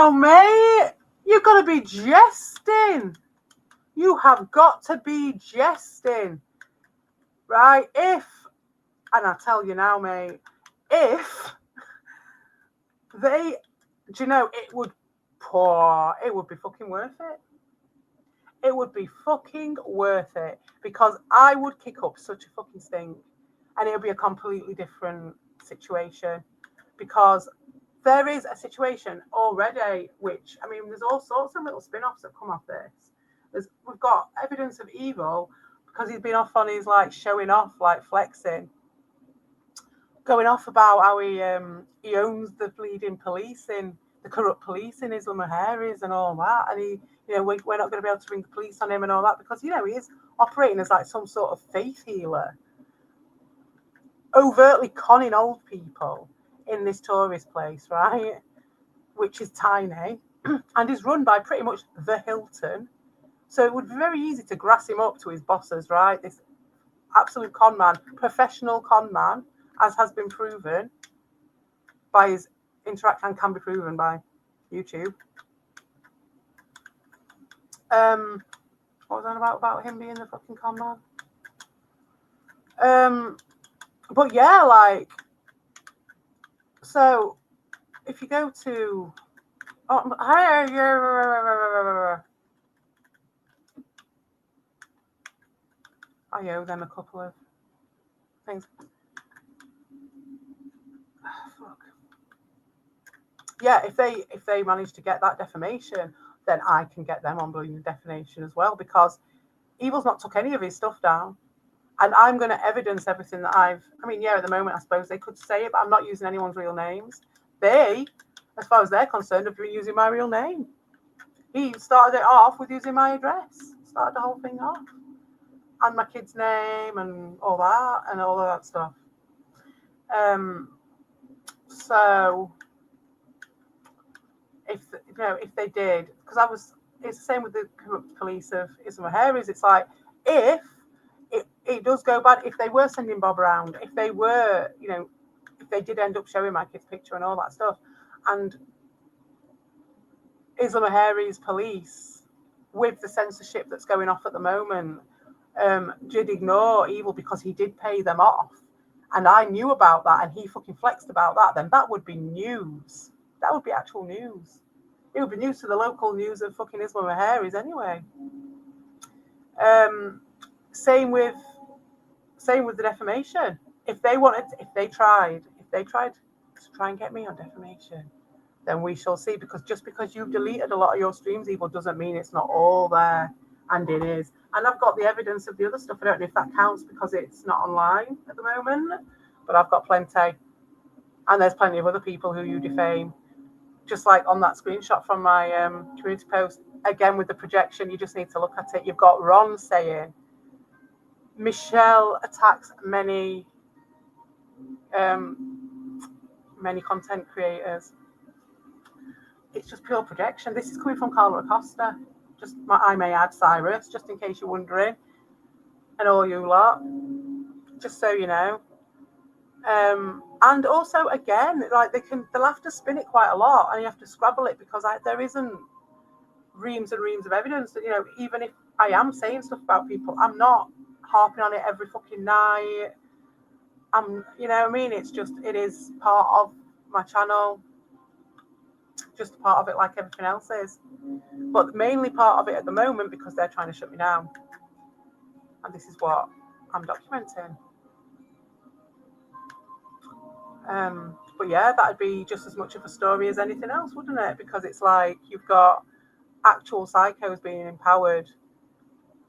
Oh, mate, you've got to be jesting. You have got to be jesting, right? And I tell you now, mate, if they, do you know, it would be fucking worth it. It would be fucking worth it because I would kick up such a fucking stink and it would be a completely different situation because there is a situation already which, I mean, there's all sorts of little spin-offs that come off this. We've got evidence of evil because he's been off on his like showing off, like flexing, going off about how he owns the bleeding policing, the corrupt police in Islam Harris and all that, and he, you know, we're not going to be able to bring the police on him and all that because, you know, he is operating as like some sort of faith healer, overtly conning old people in this tourist place, right, which is tiny and is run by pretty much the Hilton. So it would be very easy to grass him up to his bosses, right? This absolute con man, professional con man, as has been proven by his interaction and can be proven by YouTube. What was that about him being the fucking con man? But yeah, like, so if you go to, I owe them a couple of things. Fuck. Yeah, if they manage to get that defamation, then I can get them on bleeding defamation as well because Evil's not took any of his stuff down. And I'm going to evidence everything that I mean, yeah, at the moment, I suppose they could say it, but I'm not using anyone's real names. They, as far as they're concerned, have been using my real name. He started it off with using my address, started the whole thing off. And my kid's name and all of that stuff. So if they did, because it's the same with the corrupt police of Islam Harris. It's like if it does go bad, if they were sending Bob around, if they were, if they did end up showing my kid's picture and all that stuff, and Islam Harris police, with the censorship that's going off at the moment, did ignore Evil because he did pay them off, and I knew about that, and he fucking flexed about that, then that would be news. That would be actual news. It would be news to the local news of fucking Islam Harris anyway. Same with the defamation. If they tried to try and get me on defamation, then we shall see. Because just because you've deleted a lot of your streams, Evil, doesn't mean it's not all there, and it is. And I've got the evidence of the other stuff. I don't know if that counts because it's not online at the moment, but I've got plenty. And there's plenty of other people who you defame. Just like on that screenshot from my community post, again with the projection, you just need to look at it. You've got Ron saying, Michelle attacks many content creators. It's just pure projection. This is coming from Carla Acosta. I may add Cyrus, just in case you're wondering, and all you lot, just so you know. And also, again, like they'll have to spin it quite a lot, and you have to scrabble it because there isn't reams and reams of evidence that, even if I am saying stuff about people, I'm not harping on it every fucking night. You know what I mean? It is part of my channel, just part of it like everything else is, but mainly part of it at the moment because they're trying to shut me down, and this is what I'm documenting. But yeah, that'd be just as much of a story as anything else, wouldn't it? Because it's like you've got actual psychos being empowered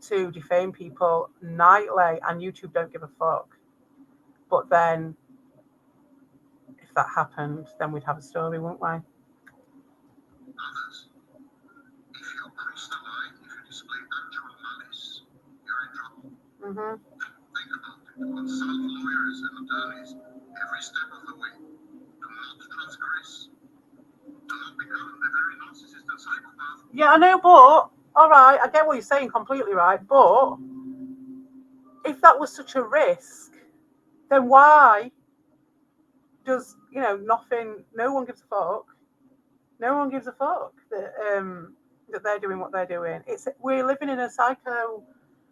to defame people nightly, and YouTube don't give a fuck. But then, if that happened, then we'd have a story, wouldn't we? Others. If you're crystalline, if you display actual malice, you're in trouble. Mm-hmm. Think about it. Consult lawyers and attorneys every step of the way. Do not transgress. Do not become the very narcissist and psychopath. Yeah, I know, but all right, I get what you're saying, completely right. But if that was such a risk, then why does nothing? No one gives a fuck. No one gives a fuck that they're doing what they're doing. We're living in a psycho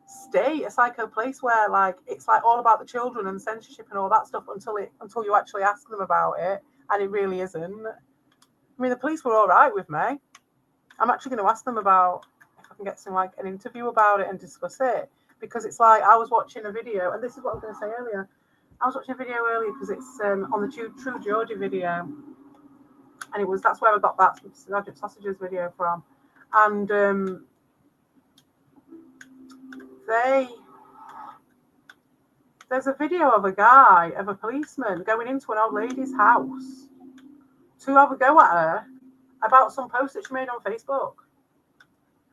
state, a psycho place where like it's like all about the children and censorship and all that stuff until you actually ask them about it, and it really isn't. I mean, the police were all right with me. I'm actually going to ask them about if I can get some like an interview about it and discuss it, because it's like I was watching a video, and this is what I was going to say earlier. I was watching a video earlier because it's on the True Geordie video, and that's where I got that Sergeant Sausages video from, and there's a video of a policeman going into an old lady's house to have a go at her about some post that she made on Facebook.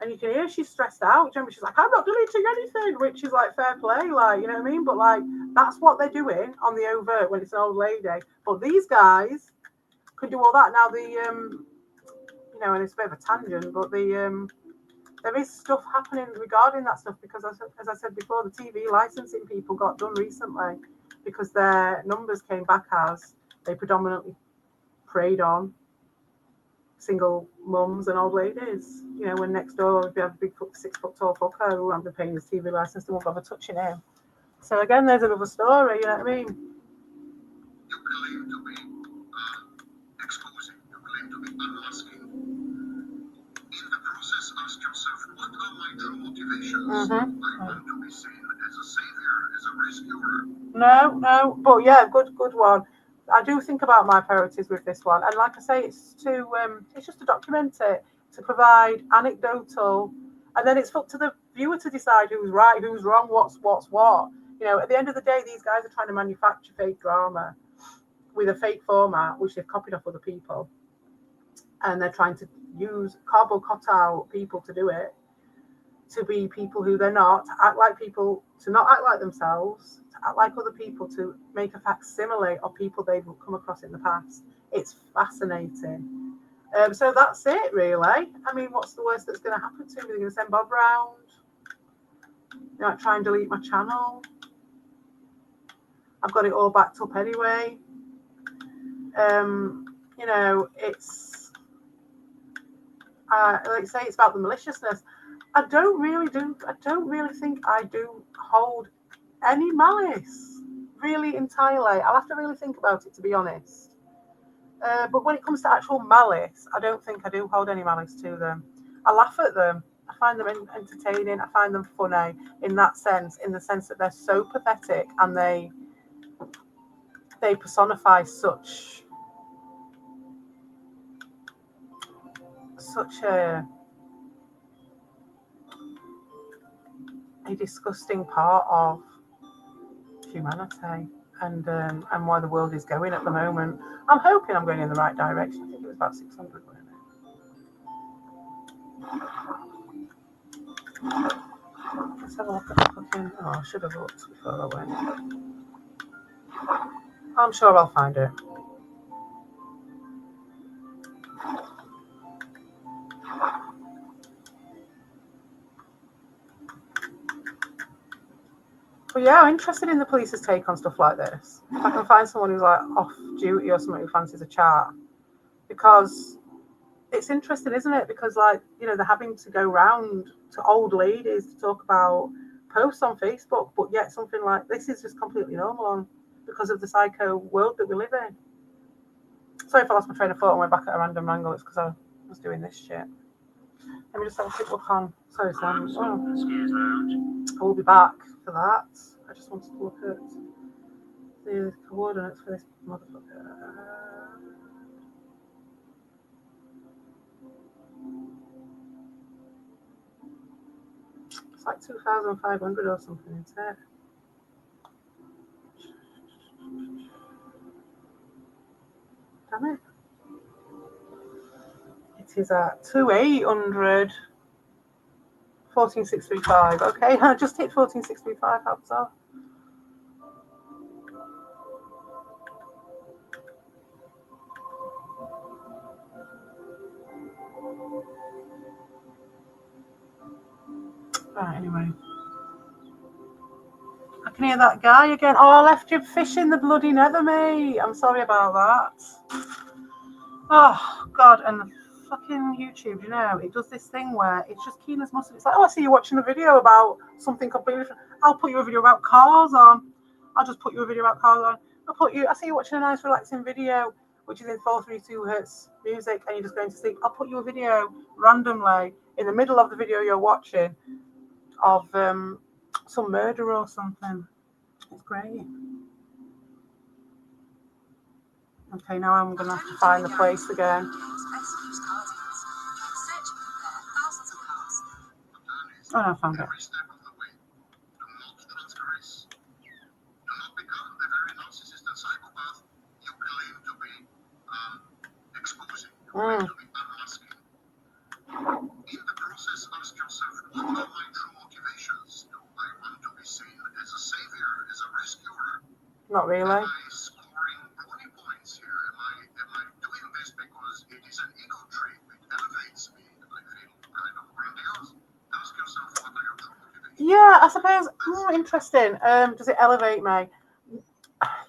And you can hear she's stressed out. She's like, I'm not deleting anything, which is like fair play, like, you know what I mean? But like, that's what they're doing on the overt when it's an old lady. But these guys can do all that. Now, and it's a bit of a tangent, but there is stuff happening regarding that stuff because, as I said before, the TV licensing people got done recently because their numbers came back as they predominantly preyed on single mums and old ladies. You know, when next door if you have a big 6 foot tall fucker who hasn't been paying his TV license, they won't bother touching him. So again, there's another story. You know what I mean? You claim to be exposing. You claim to be unmasking. In the process, ask yourself, what are my true motivations? I want to be seen as a savior, as a rescuer. No, but yeah, good one. I do think about my priorities with this one, and like I say, it's just to document it, to provide anecdotal, and then it's up to the viewer to decide who's right, who's wrong, what's what. You know, at the end of the day, these guys are trying to manufacture fake drama with a fake format, which they've copied off other people, and they're trying to use cardboard cutout people to do it, to be people who they're not, to act like people, to not act like themselves, to act like other people, to make a facsimile of people they've come across in the past. It's fascinating. So that's it, really. I mean, what's the worst that's going to happen to me? They're going to send Bob round, try and delete my channel. I've got it all backed up anyway. It's like I say, it's about the maliciousness. I don't really think I do hold any malice, really, entirely. I'll have to really think about it, to be honest. But when it comes to actual malice, I don't think I do hold any malice to them. I laugh at them. I find them entertaining. I find them funny in that sense, in the sense that they're so pathetic and they personify such a disgusting part of humanity and why the world is going at the moment. I'm hoping I'm going in the right direction. I think it was about 600, wasn't it? Let's have a look at the fucking... Oh, I should have looked before I went. I'm sure I'll find it. But yeah, I'm interested in the police's take on stuff like this. If I can find someone who's like off duty or someone who fancies a chat, because it's interesting, isn't it? Because they're having to go round to old ladies to talk about posts on Facebook, but yet something like this is just completely normal because of the psycho world that we live in. Sorry if I lost my train of thought and went back at a random angle. It's because I was doing this shit. Let me just have a quick look on. Sorry, Sam. I will be back for that. I just wanted to look at the coordinates for this motherfucker. It's like 2,500 or something, isn't it? Damn it. It is at 2,800. 14,635. Okay, I just hit 14,635. How bizarre. Right, anyway. I can hear that guy again. Oh, I left you fish in the bloody nether, mate. I'm sorry about that. Oh, God, and fucking YouTube, you know, it does this thing where it's just keen as mustard. It's like, oh, I see you watching a video about something completely different. I'll put you a video about cars on. I'll just put you a video about cars on. I see you watching a nice relaxing video, which is in 432 hertz music, and you're just going to sleep. I'll put you a video randomly in the middle of the video you're watching of some murder or something. It's great. Okay, now I'm going to have to find the place again. Oh, no, I found it. Mm. Not really. Yeah, I suppose. Interesting. Does it elevate me?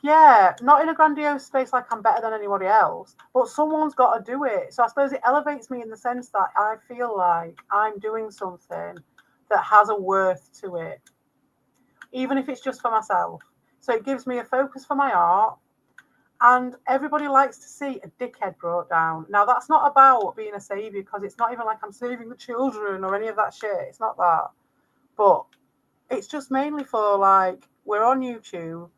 Yeah, not in a grandiose space like I'm better than anybody else, but someone's got to do it. So I suppose it elevates me in the sense that I feel like I'm doing something that has a worth to it, even if it's just for myself. So it gives me a focus for my art. And everybody likes to see a dickhead brought down. Now, that's not about being a savior, because it's not even like I'm saving the children or any of that shit. It's not that. But it's just mainly for, like, we're on YouTube.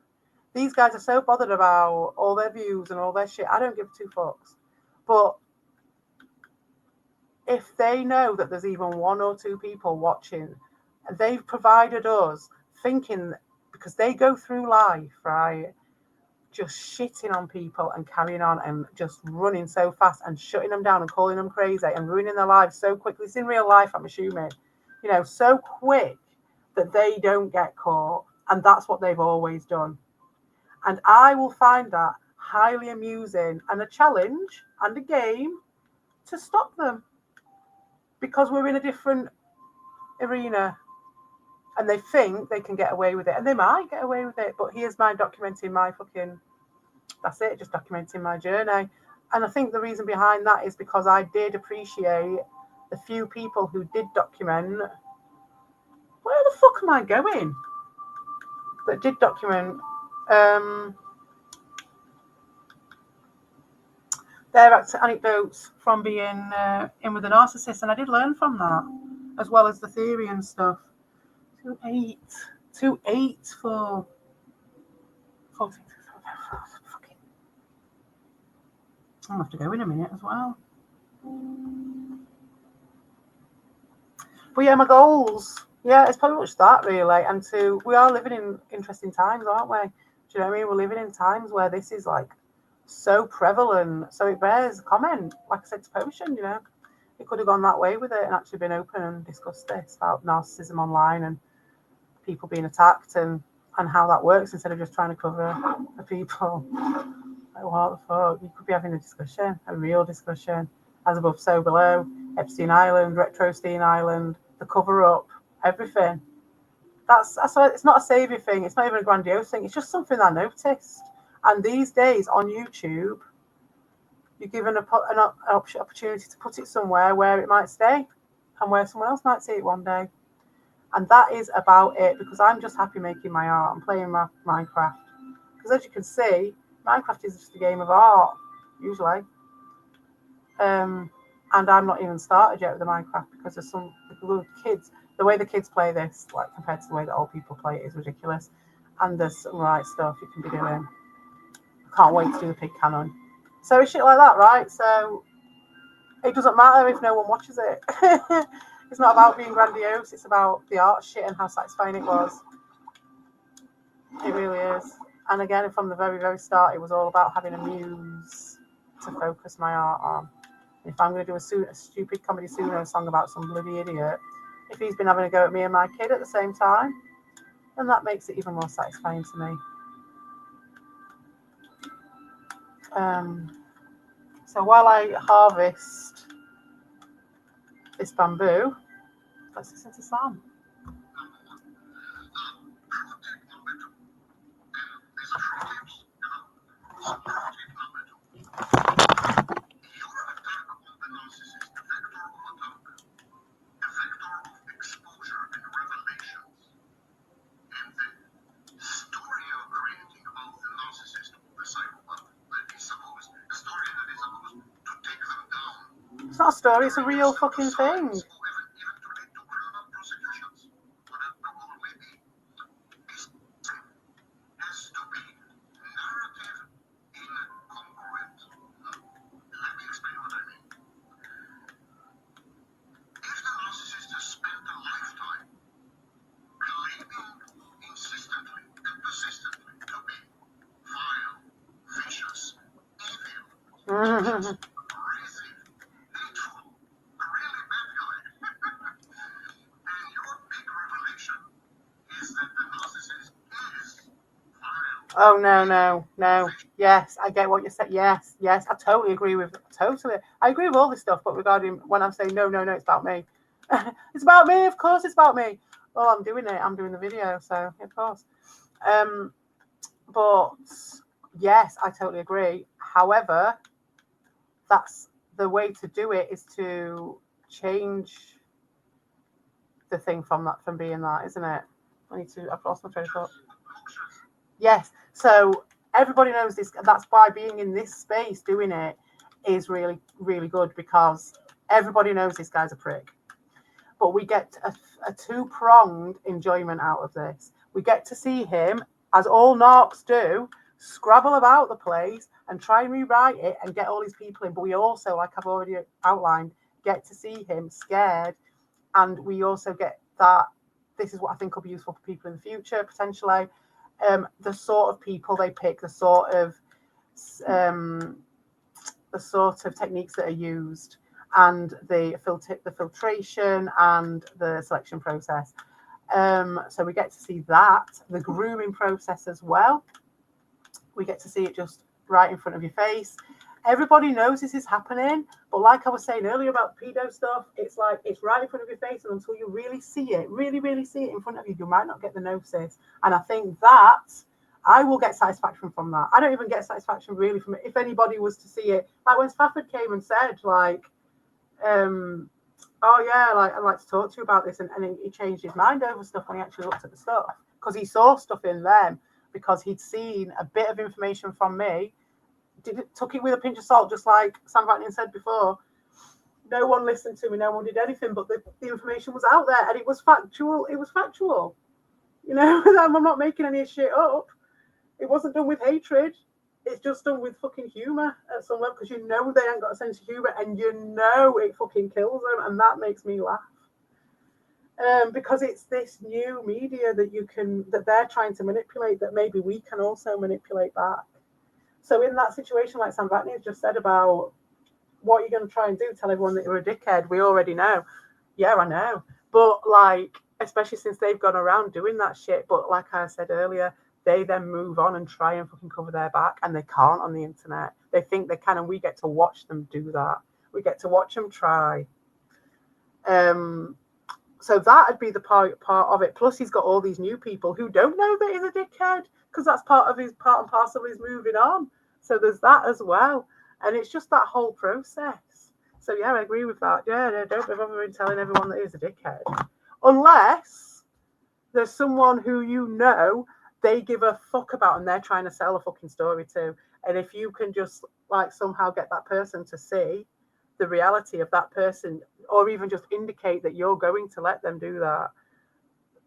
These guys are so bothered about all their views and all their shit. I don't give two fucks. But if they know that there's even one or two people watching, they've provided us thinking, because they go through life, right, just shitting on people and carrying on and just running so fast and shutting them down and calling them crazy and ruining their lives so quickly. It's in real life, I'm assuming, you know, so quick that they don't get caught. And that's what they've always done. And I will find that highly amusing and a challenge and a game to stop them, because we're in a different arena and they think they can get away with it, and they might get away with it. But here's mine documenting my fucking, that's it, just documenting my journey. And I think the reason behind that is because I did appreciate the few people who did document. Where the fuck am I going? That did document their anecdotes from being in with a narcissist, and I did learn from that, as well as the theory and stuff. 2-8 for 14. Fucking. I'll have to go in a minute as well. But yeah, my goals. Yeah, it's pretty much that, really. And we are living in interesting times, aren't we? Do you know what I mean? We're living in times where this is like so prevalent. So it bears comment. Like I said to Potion, you know, it could have gone that way with it and actually been open and discussed this about narcissism online and people being attacked and how that works, instead of just trying to cover the people. Like, what the fuck? You could be having a discussion, a real discussion. As above, so below. Epstein Island, Retrostein Island, the cover-up, everything. That's it's not a saviour thing. It's not even a grandiose thing. It's just something I noticed. And these days on YouTube, you're given an opportunity to put it somewhere where it might stay and where someone else might see it one day. And that is about it, because I'm just happy making my art. I'm playing my Minecraft. Because as you can see, Minecraft is just a game of art, usually. And I'm not even started yet with the Minecraft, because there's some kids, the way the kids play this, like compared to the way that old people play it, is ridiculous. And there's some right stuff you can be doing. I can't wait to do the pig cannon. So it's shit like that, right? So it doesn't matter if no one watches it. It's not about being grandiose. It's about the art shit and how satisfying it was. It really is. And again, from the very, very start, it was all about having a muse to focus my art on. If I'm going to do a stupid comedy Suno song about some bloody idiot, if he's been having a go at me and my kid at the same time, then that makes it even more satisfying to me. So while I harvest this bamboo, let's listen to Sam. a story, it's a real fucking thing. Oh no. Yes, I get what you said. Yes, I totally agree with I agree with all this stuff, but regarding when I'm saying no, it's about me. It's about me, of course it's about me. Well, I'm doing it, I'm doing the video, so of course. But yes, I totally agree. However, that's the way to do it is to change the thing from being that, isn't it? I've lost my train of thought. Yes, so everybody knows this. That's why being in this space doing it is really, really good, because everybody knows this guy's a prick. But we get a two-pronged enjoyment out of this. We get to see him, as all narcs do, scrabble about the place and try and rewrite it and get all these people in. But we also, like I've already outlined, get to see him scared. And we also get that this is what I think will be useful for people in the future, potentially. The sort of people they pick, the sort of techniques that are used, and the filtration and the selection process. So we get to see that, the grooming process as well. We get to see it just right in front of your face. Everybody knows this is happening, but like I was saying earlier about pedo stuff, it's like it's right in front of your face, and until you really see it, really see it in front of you, you might not get the gnosis. And I think that I will get satisfaction from that. I don't even get satisfaction really from it. If anybody was to see it, like when Faffrds came and said, like, oh yeah, like I'd like to talk to you about this, and he changed his mind over stuff when he actually looked at the stuff, because he saw stuff in them, because he'd seen a bit of information from me. Took it with a pinch of salt, just like Sam Vatnin said before. No one listened to me, no one did anything, but the information was out there, and it was factual. You know, I'm not making any shit up. It wasn't done with hatred. It's just done with fucking humour at some level, because you know they ain't got a sense of humour, and you know it fucking kills them, and that makes me laugh. Because it's this new media that they're trying to manipulate, that maybe we can also manipulate back. So in that situation, like Sam Vatnin just said about what you're going to try and do, tell everyone that you're a dickhead, we already know. Yeah, I know. But like, especially since they've gone around doing that shit, but like I said earlier, they then move on and try and fucking cover their back, and they can't on the internet. They think they can, and we get to watch them do that. We get to watch them try. So that'd be the part of it. Plus, he's got all these new people who don't know that he's a dickhead, because that's part and parcel of his moving on. So there's that as well. And it's just that whole process. So yeah, I agree with that. Yeah, don't be bothering telling everyone that he's a dickhead. Unless there's someone who you know they give a fuck about and they're trying to sell a fucking story to. And if you can just like somehow get that person to see the reality of that person, or even just indicate that you're going to let them do that,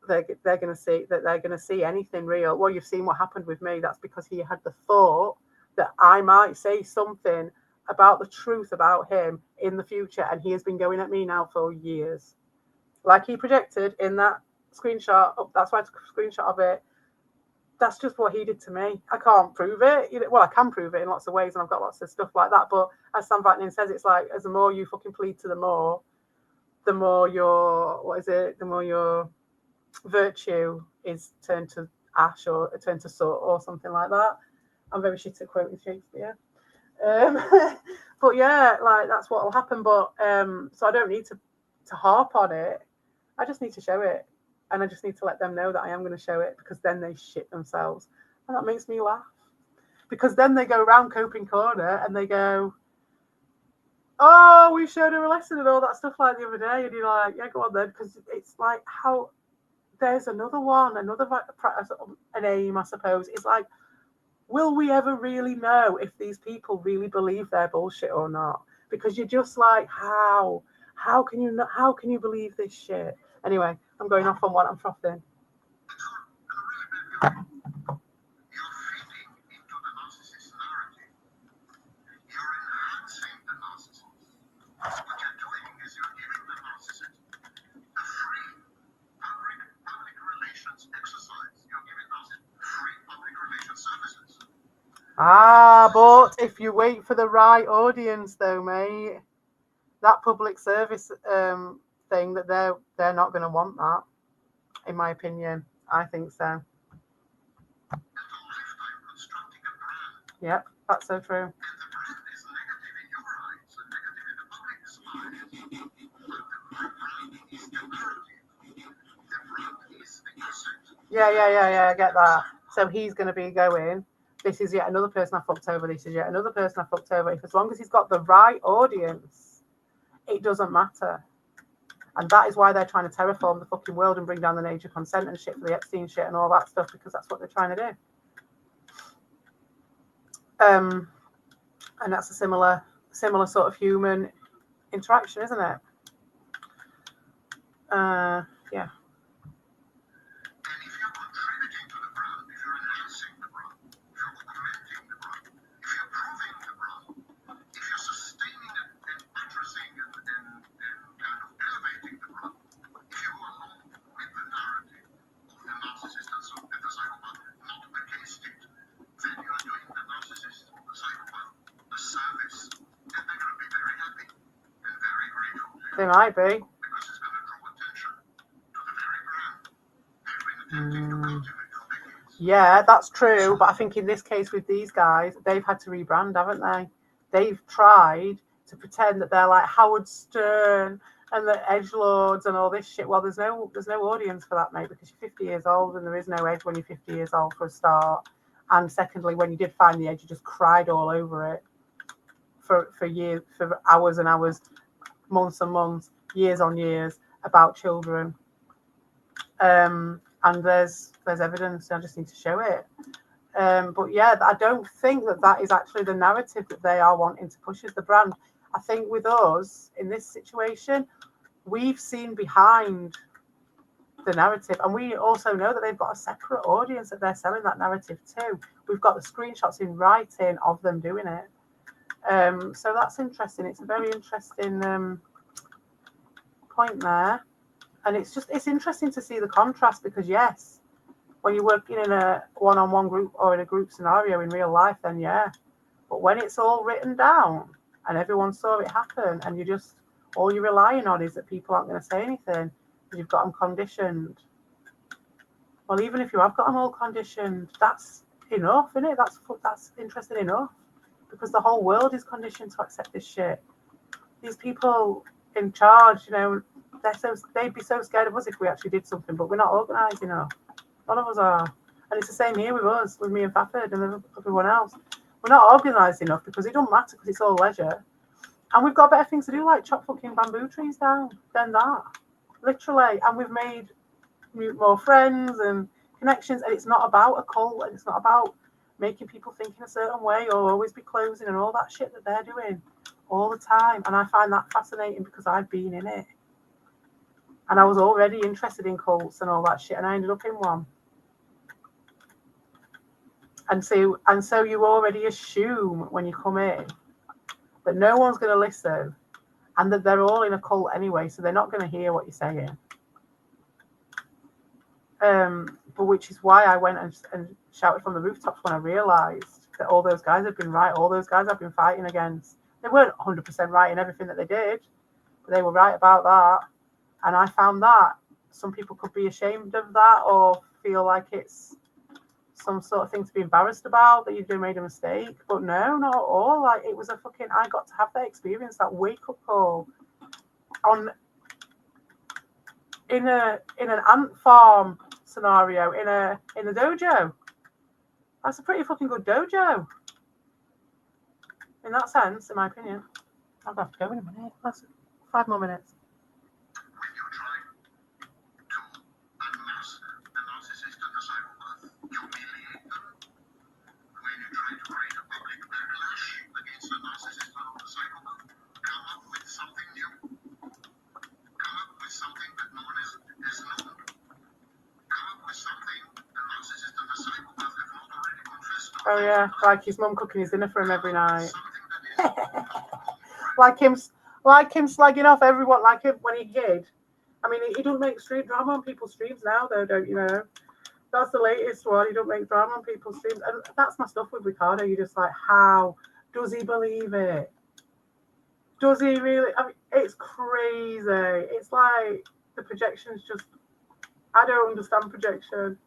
they're going to see that they're going to see anything real. Well, you've seen what happened with me. That's because he had the thought that I might say something about the truth about him in the future, and he has been going at me now for years, like he projected in that screenshot. That's why I took a screenshot of it. That's just what he did to me. I can't prove it. Well, I can prove it in lots of ways, and I've got lots of stuff like that. But as Sam Vatnin says, it's like, as the more you fucking plead to the more the more your virtue is turned to ash, or turned to soot, or something like that. I'm very shit at quoting Shakespeare. But yeah, like that's what will happen. But so I don't need to harp on it. I just need to show it. And I just need to let them know that I am going to show it, because then they shit themselves. And that makes me laugh. Because then they go around Coping Corner and they go, oh, we showed her a lesson and all that stuff like the other day. And you're like, yeah, go on then. Because it's like how there's another one, an aim, I suppose. It's like, will we ever really know if these people really believe their bullshit or not? because you're just like, how can you not, how can you believe this shit? Anyway, I'm going off on what I'm frothing. Ah, but if you wait for the right audience, though, mate, that public service thing, that they're not going to want that, in my opinion. I think so. Yep, that's so true. Yeah, I get that. So he's going to be going, this is yet another person I fucked over, this is yet another person I fucked over. If as long as he's got the right audience, it doesn't matter. And that is why they're trying to terraform the fucking world and bring down the age of consent and shit for the Epstein shit and all that stuff, because that's what they're trying to do. And that's a similar sort of human interaction, isn't it? Yeah. They might be. Yeah, that's true. But I think in this case with these guys, they've had to rebrand, haven't they? They've tried to pretend that they're like Howard Stern and the edgelords and all this shit. Well, there's no audience for that, mate, because you're 50 years old and there is no edge when you're 50 years old, for a start. And secondly, when you did find the edge, you just cried all over it for years, for hours and hours, months and months, years on years about children. And there's evidence. I just need to show it. But yeah, I don't think that is actually the narrative that they are wanting to push as the brand. I think with us in this situation, we've seen behind the narrative, and we also know that they've got a separate audience that they're selling that narrative to. We've got the screenshots in writing of them doing it. So that's interesting. It's a very interesting point there. And it's interesting to see the contrast, because yes, when you're working in a one-on-one group or in a group scenario in real life, then yeah. But when it's all written down and everyone saw it happen, and all you're relying on is that people aren't going to say anything, because you've got them conditioned. Well, even if you have got them all conditioned, that's enough, isn't it? That's interesting enough, because the whole world is conditioned to accept this shit. These people in charge, they'd be so scared of us if we actually did something, but we're not organised enough. None of us are. And it's the same here with us, with me and Faffrds and everyone else. We're not organised enough because it doesn't matter, because it's all leisure. And we've got better things to do, like chop fucking bamboo trees down than that. Literally. And we've made more friends and connections. And it's not about a cult, and it's not about making people think in a certain way or always be closing and all that shit that they're doing all the time. And I find that fascinating because I've been in it. And I was already interested in cults and all that shit, and I ended up in one. And so you already assume when you come in that no one's going to listen, and that they're all in a cult anyway, so they're not going to hear what you're saying. But which is why I went and shouted from the rooftops when I realised that all those guys had been right. All those guys I've been fighting against, they weren't 100% right in everything that they did, but they were right about that. And I found that some people could be ashamed of that or feel like it's some sort of thing to be embarrassed about, that you've made a mistake. But no, not at all. Like, it was I got to have that experience, that wake-up call in an ant farm scenario, in a dojo. That's a pretty fucking good dojo. In that sense, in my opinion. I'll have to go in a minute. That's 5 more minutes. Oh yeah, like his mum cooking his dinner for him every night. like him slagging off everyone like him when he hid. I mean, he don't make street drama on people's streams now, though, don't you know? That's the latest one. He don't make drama on people's streams, and that's my stuff with Ricardo. You're just like, how does he believe it? Does he really? I mean, it's crazy. It's like the projection's just. I don't understand projection.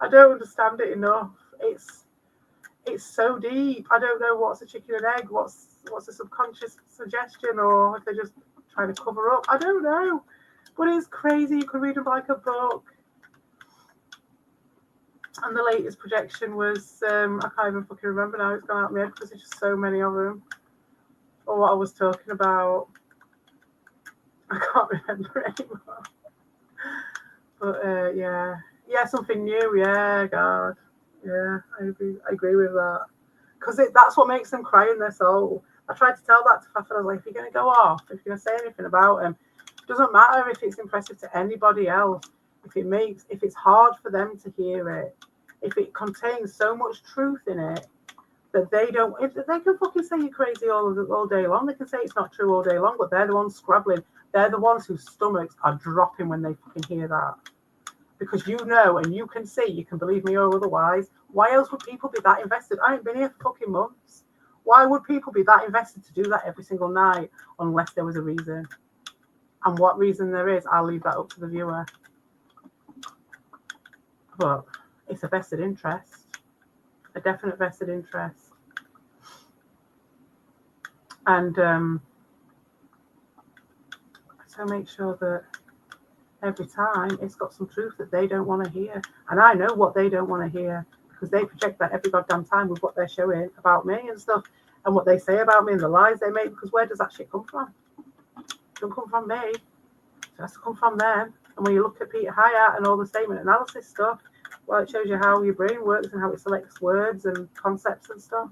I don't understand it enough. It's so deep. I don't know what's a chicken and egg. What's a subconscious suggestion, or if they're just trying to cover up. I don't know. But it's crazy. You could read them like a book. And the latest projection was, I can't even fucking remember now. It's gone out of my head because there's just so many of them. Or what I was talking about. I can't remember anymore. But yeah, something new. Yeah, God, yeah, I agree with that. Because that's what makes them cry in their soul. I tried to tell that to Faffrds. I was like, if you're gonna go off, if you're gonna say anything about him, it doesn't matter if it's impressive to anybody else. If it's hard for them to hear it, if it contains so much truth in it that they don't, if they can fucking say you're crazy all day long, they can say it's not true all day long, but they're the ones scrabbling. They're the ones whose stomachs are dropping when they fucking hear that. Because you know and you can see, you can believe me or otherwise. Why else would people be that invested? I ain't been here for fucking months. Why would people be that invested to do that every single night unless there was a reason? And what reason there is, I'll leave that up to the viewer. But it's a vested interest. A definite vested interest. And so make sure that every time it's got some truth that they don't want to hear. And I know what they don't want to hear because they project that every goddamn time with what they're showing about me and stuff and what they say about me and the lies they make, because where does that shit come from? It don't come from me. It has to come from them. And when you look at Peter Hyatt and all the statement analysis stuff, well, it shows you how your brain works and how it selects words and concepts and stuff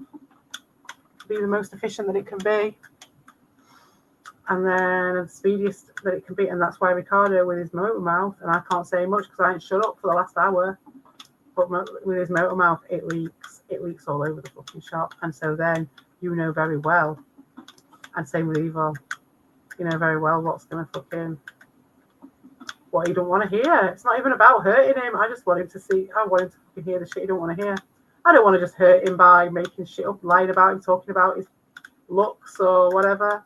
to be the most efficient that it can be. And then the speediest that it can be. And that's why Ricardo with his motor mouth, and I can't say much because I ain't shut up for the last hour, but with his motor mouth, it leaks all over the fucking shop. And so then you know very well, and same with Evil, you know very well what's going to fucking, what you don't want to hear. It's not even about hurting him. I just want him to see, I want him to fucking hear the shit you don't want to hear. I don't want to just hurt him by making shit up, lying about him, talking about his looks or whatever.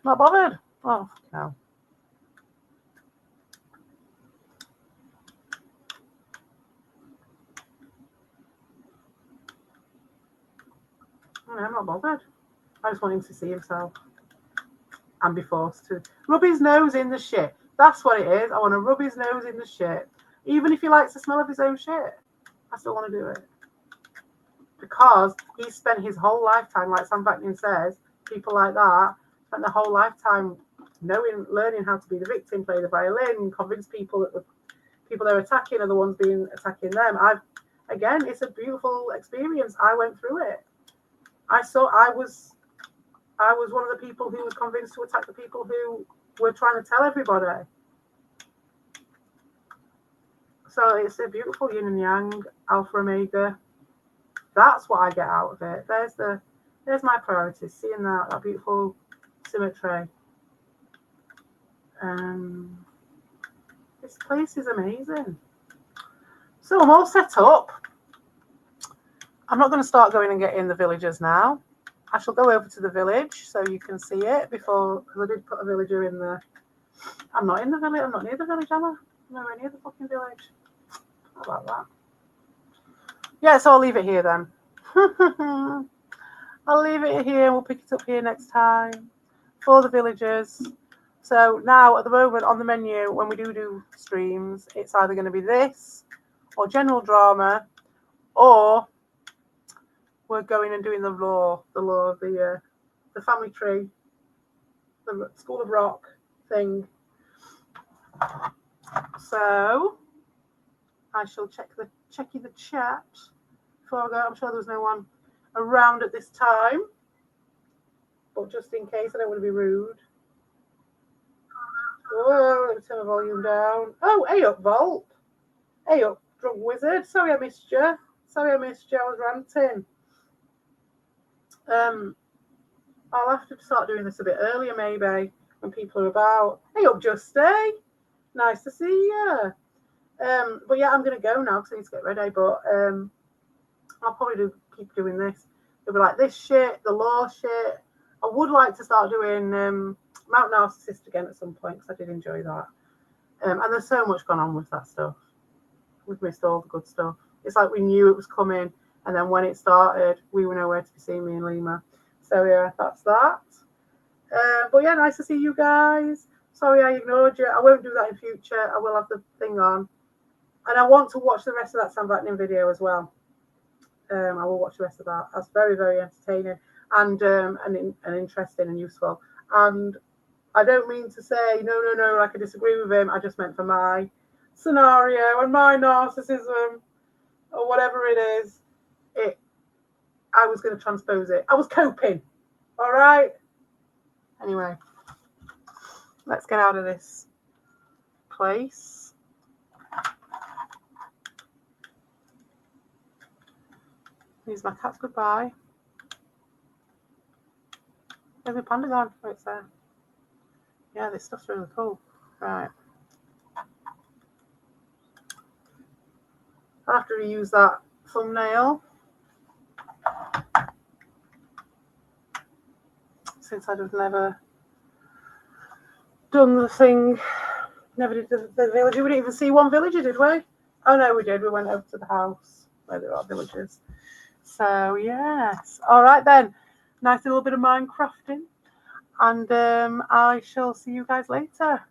Not bothered. Oh, no. I'm not bothered. I just want him to see himself and be forced to rub his nose in the shit. That's what it is. I want to rub his nose in the shit. Even if he likes the smell of his own shit, I still want to do it. Because he spent his whole lifetime, like Sam Vaknin says, people like that spent their whole lifetime learning how to be the victim, play the violin, convince people that the people they're attacking are the ones attacking them. Again, it's a beautiful experience. I went through it. I was one of the people who was convinced to attack the people who were trying to tell everybody. So it's a beautiful yin and yang, alpha omega. That's what I get out of it. There's my priorities, seeing that beautiful symmetry. This place is amazing. So I'm all set up. I'm not going to start going and getting the villagers now. I shall go over to the village so you can see it before, because I did put a villager in the. I'm not in the village. I'm not near the village, am I? I'm nowhere near the fucking village. How about that? Yeah, so I'll leave it here then. I'll leave it here. We'll pick it up here next time for the villagers. So now, at the moment, on the menu, when we do streams, it's either going to be this or general drama, or we're going and doing the law of the family tree, the School of Rock thing. So I shall check the chat before I go. I'm sure there was no one around at this time, but just in case, I don't want to be rude. Oh, let me turn the volume down. Oh, hey up, Volt. Hey up, drunk wizard. Sorry I missed you. Sorry I missed you. I was ranting. I'll have to start doing this a bit earlier, maybe, when people are about. Hey up, Justy. Nice to see you. But yeah, I'm going to go now because I need to get ready. But I'll probably keep doing this. It'll be like this shit, the law shit. I would like to start doing Mount Narcissist again at some point because I did enjoy that. And there's so much gone on with that stuff. We've missed all the good stuff. It's like we knew it was coming, and then when it started, we were nowhere to be seen, me and Lima. So yeah, that's that. But yeah, nice to see you guys. Sorry I ignored you. I won't do that in future. I will have the thing on. And I want to watch the rest of that Sam Battening video as well. I will watch the rest of that. That's very, very entertaining and interesting and useful. And I don't mean to say, no, like I disagree with him. I just meant for my scenario and my narcissism or whatever it is. I was going to transpose it. I was coping. All right? Anyway, let's get out of this place. Here's my cat's goodbye. Where's my panda gone? Oh, it's there. Yeah, this stuff's really cool. Right. I'll have to reuse that thumbnail. Since I'd have never done the thing. Never did the village. We didn't even see one villager, did we? Oh, no, we did. We went over to the house where there are villagers. So, yes. All right, then. Nice little bit of Minecrafting. And I shall see you guys later.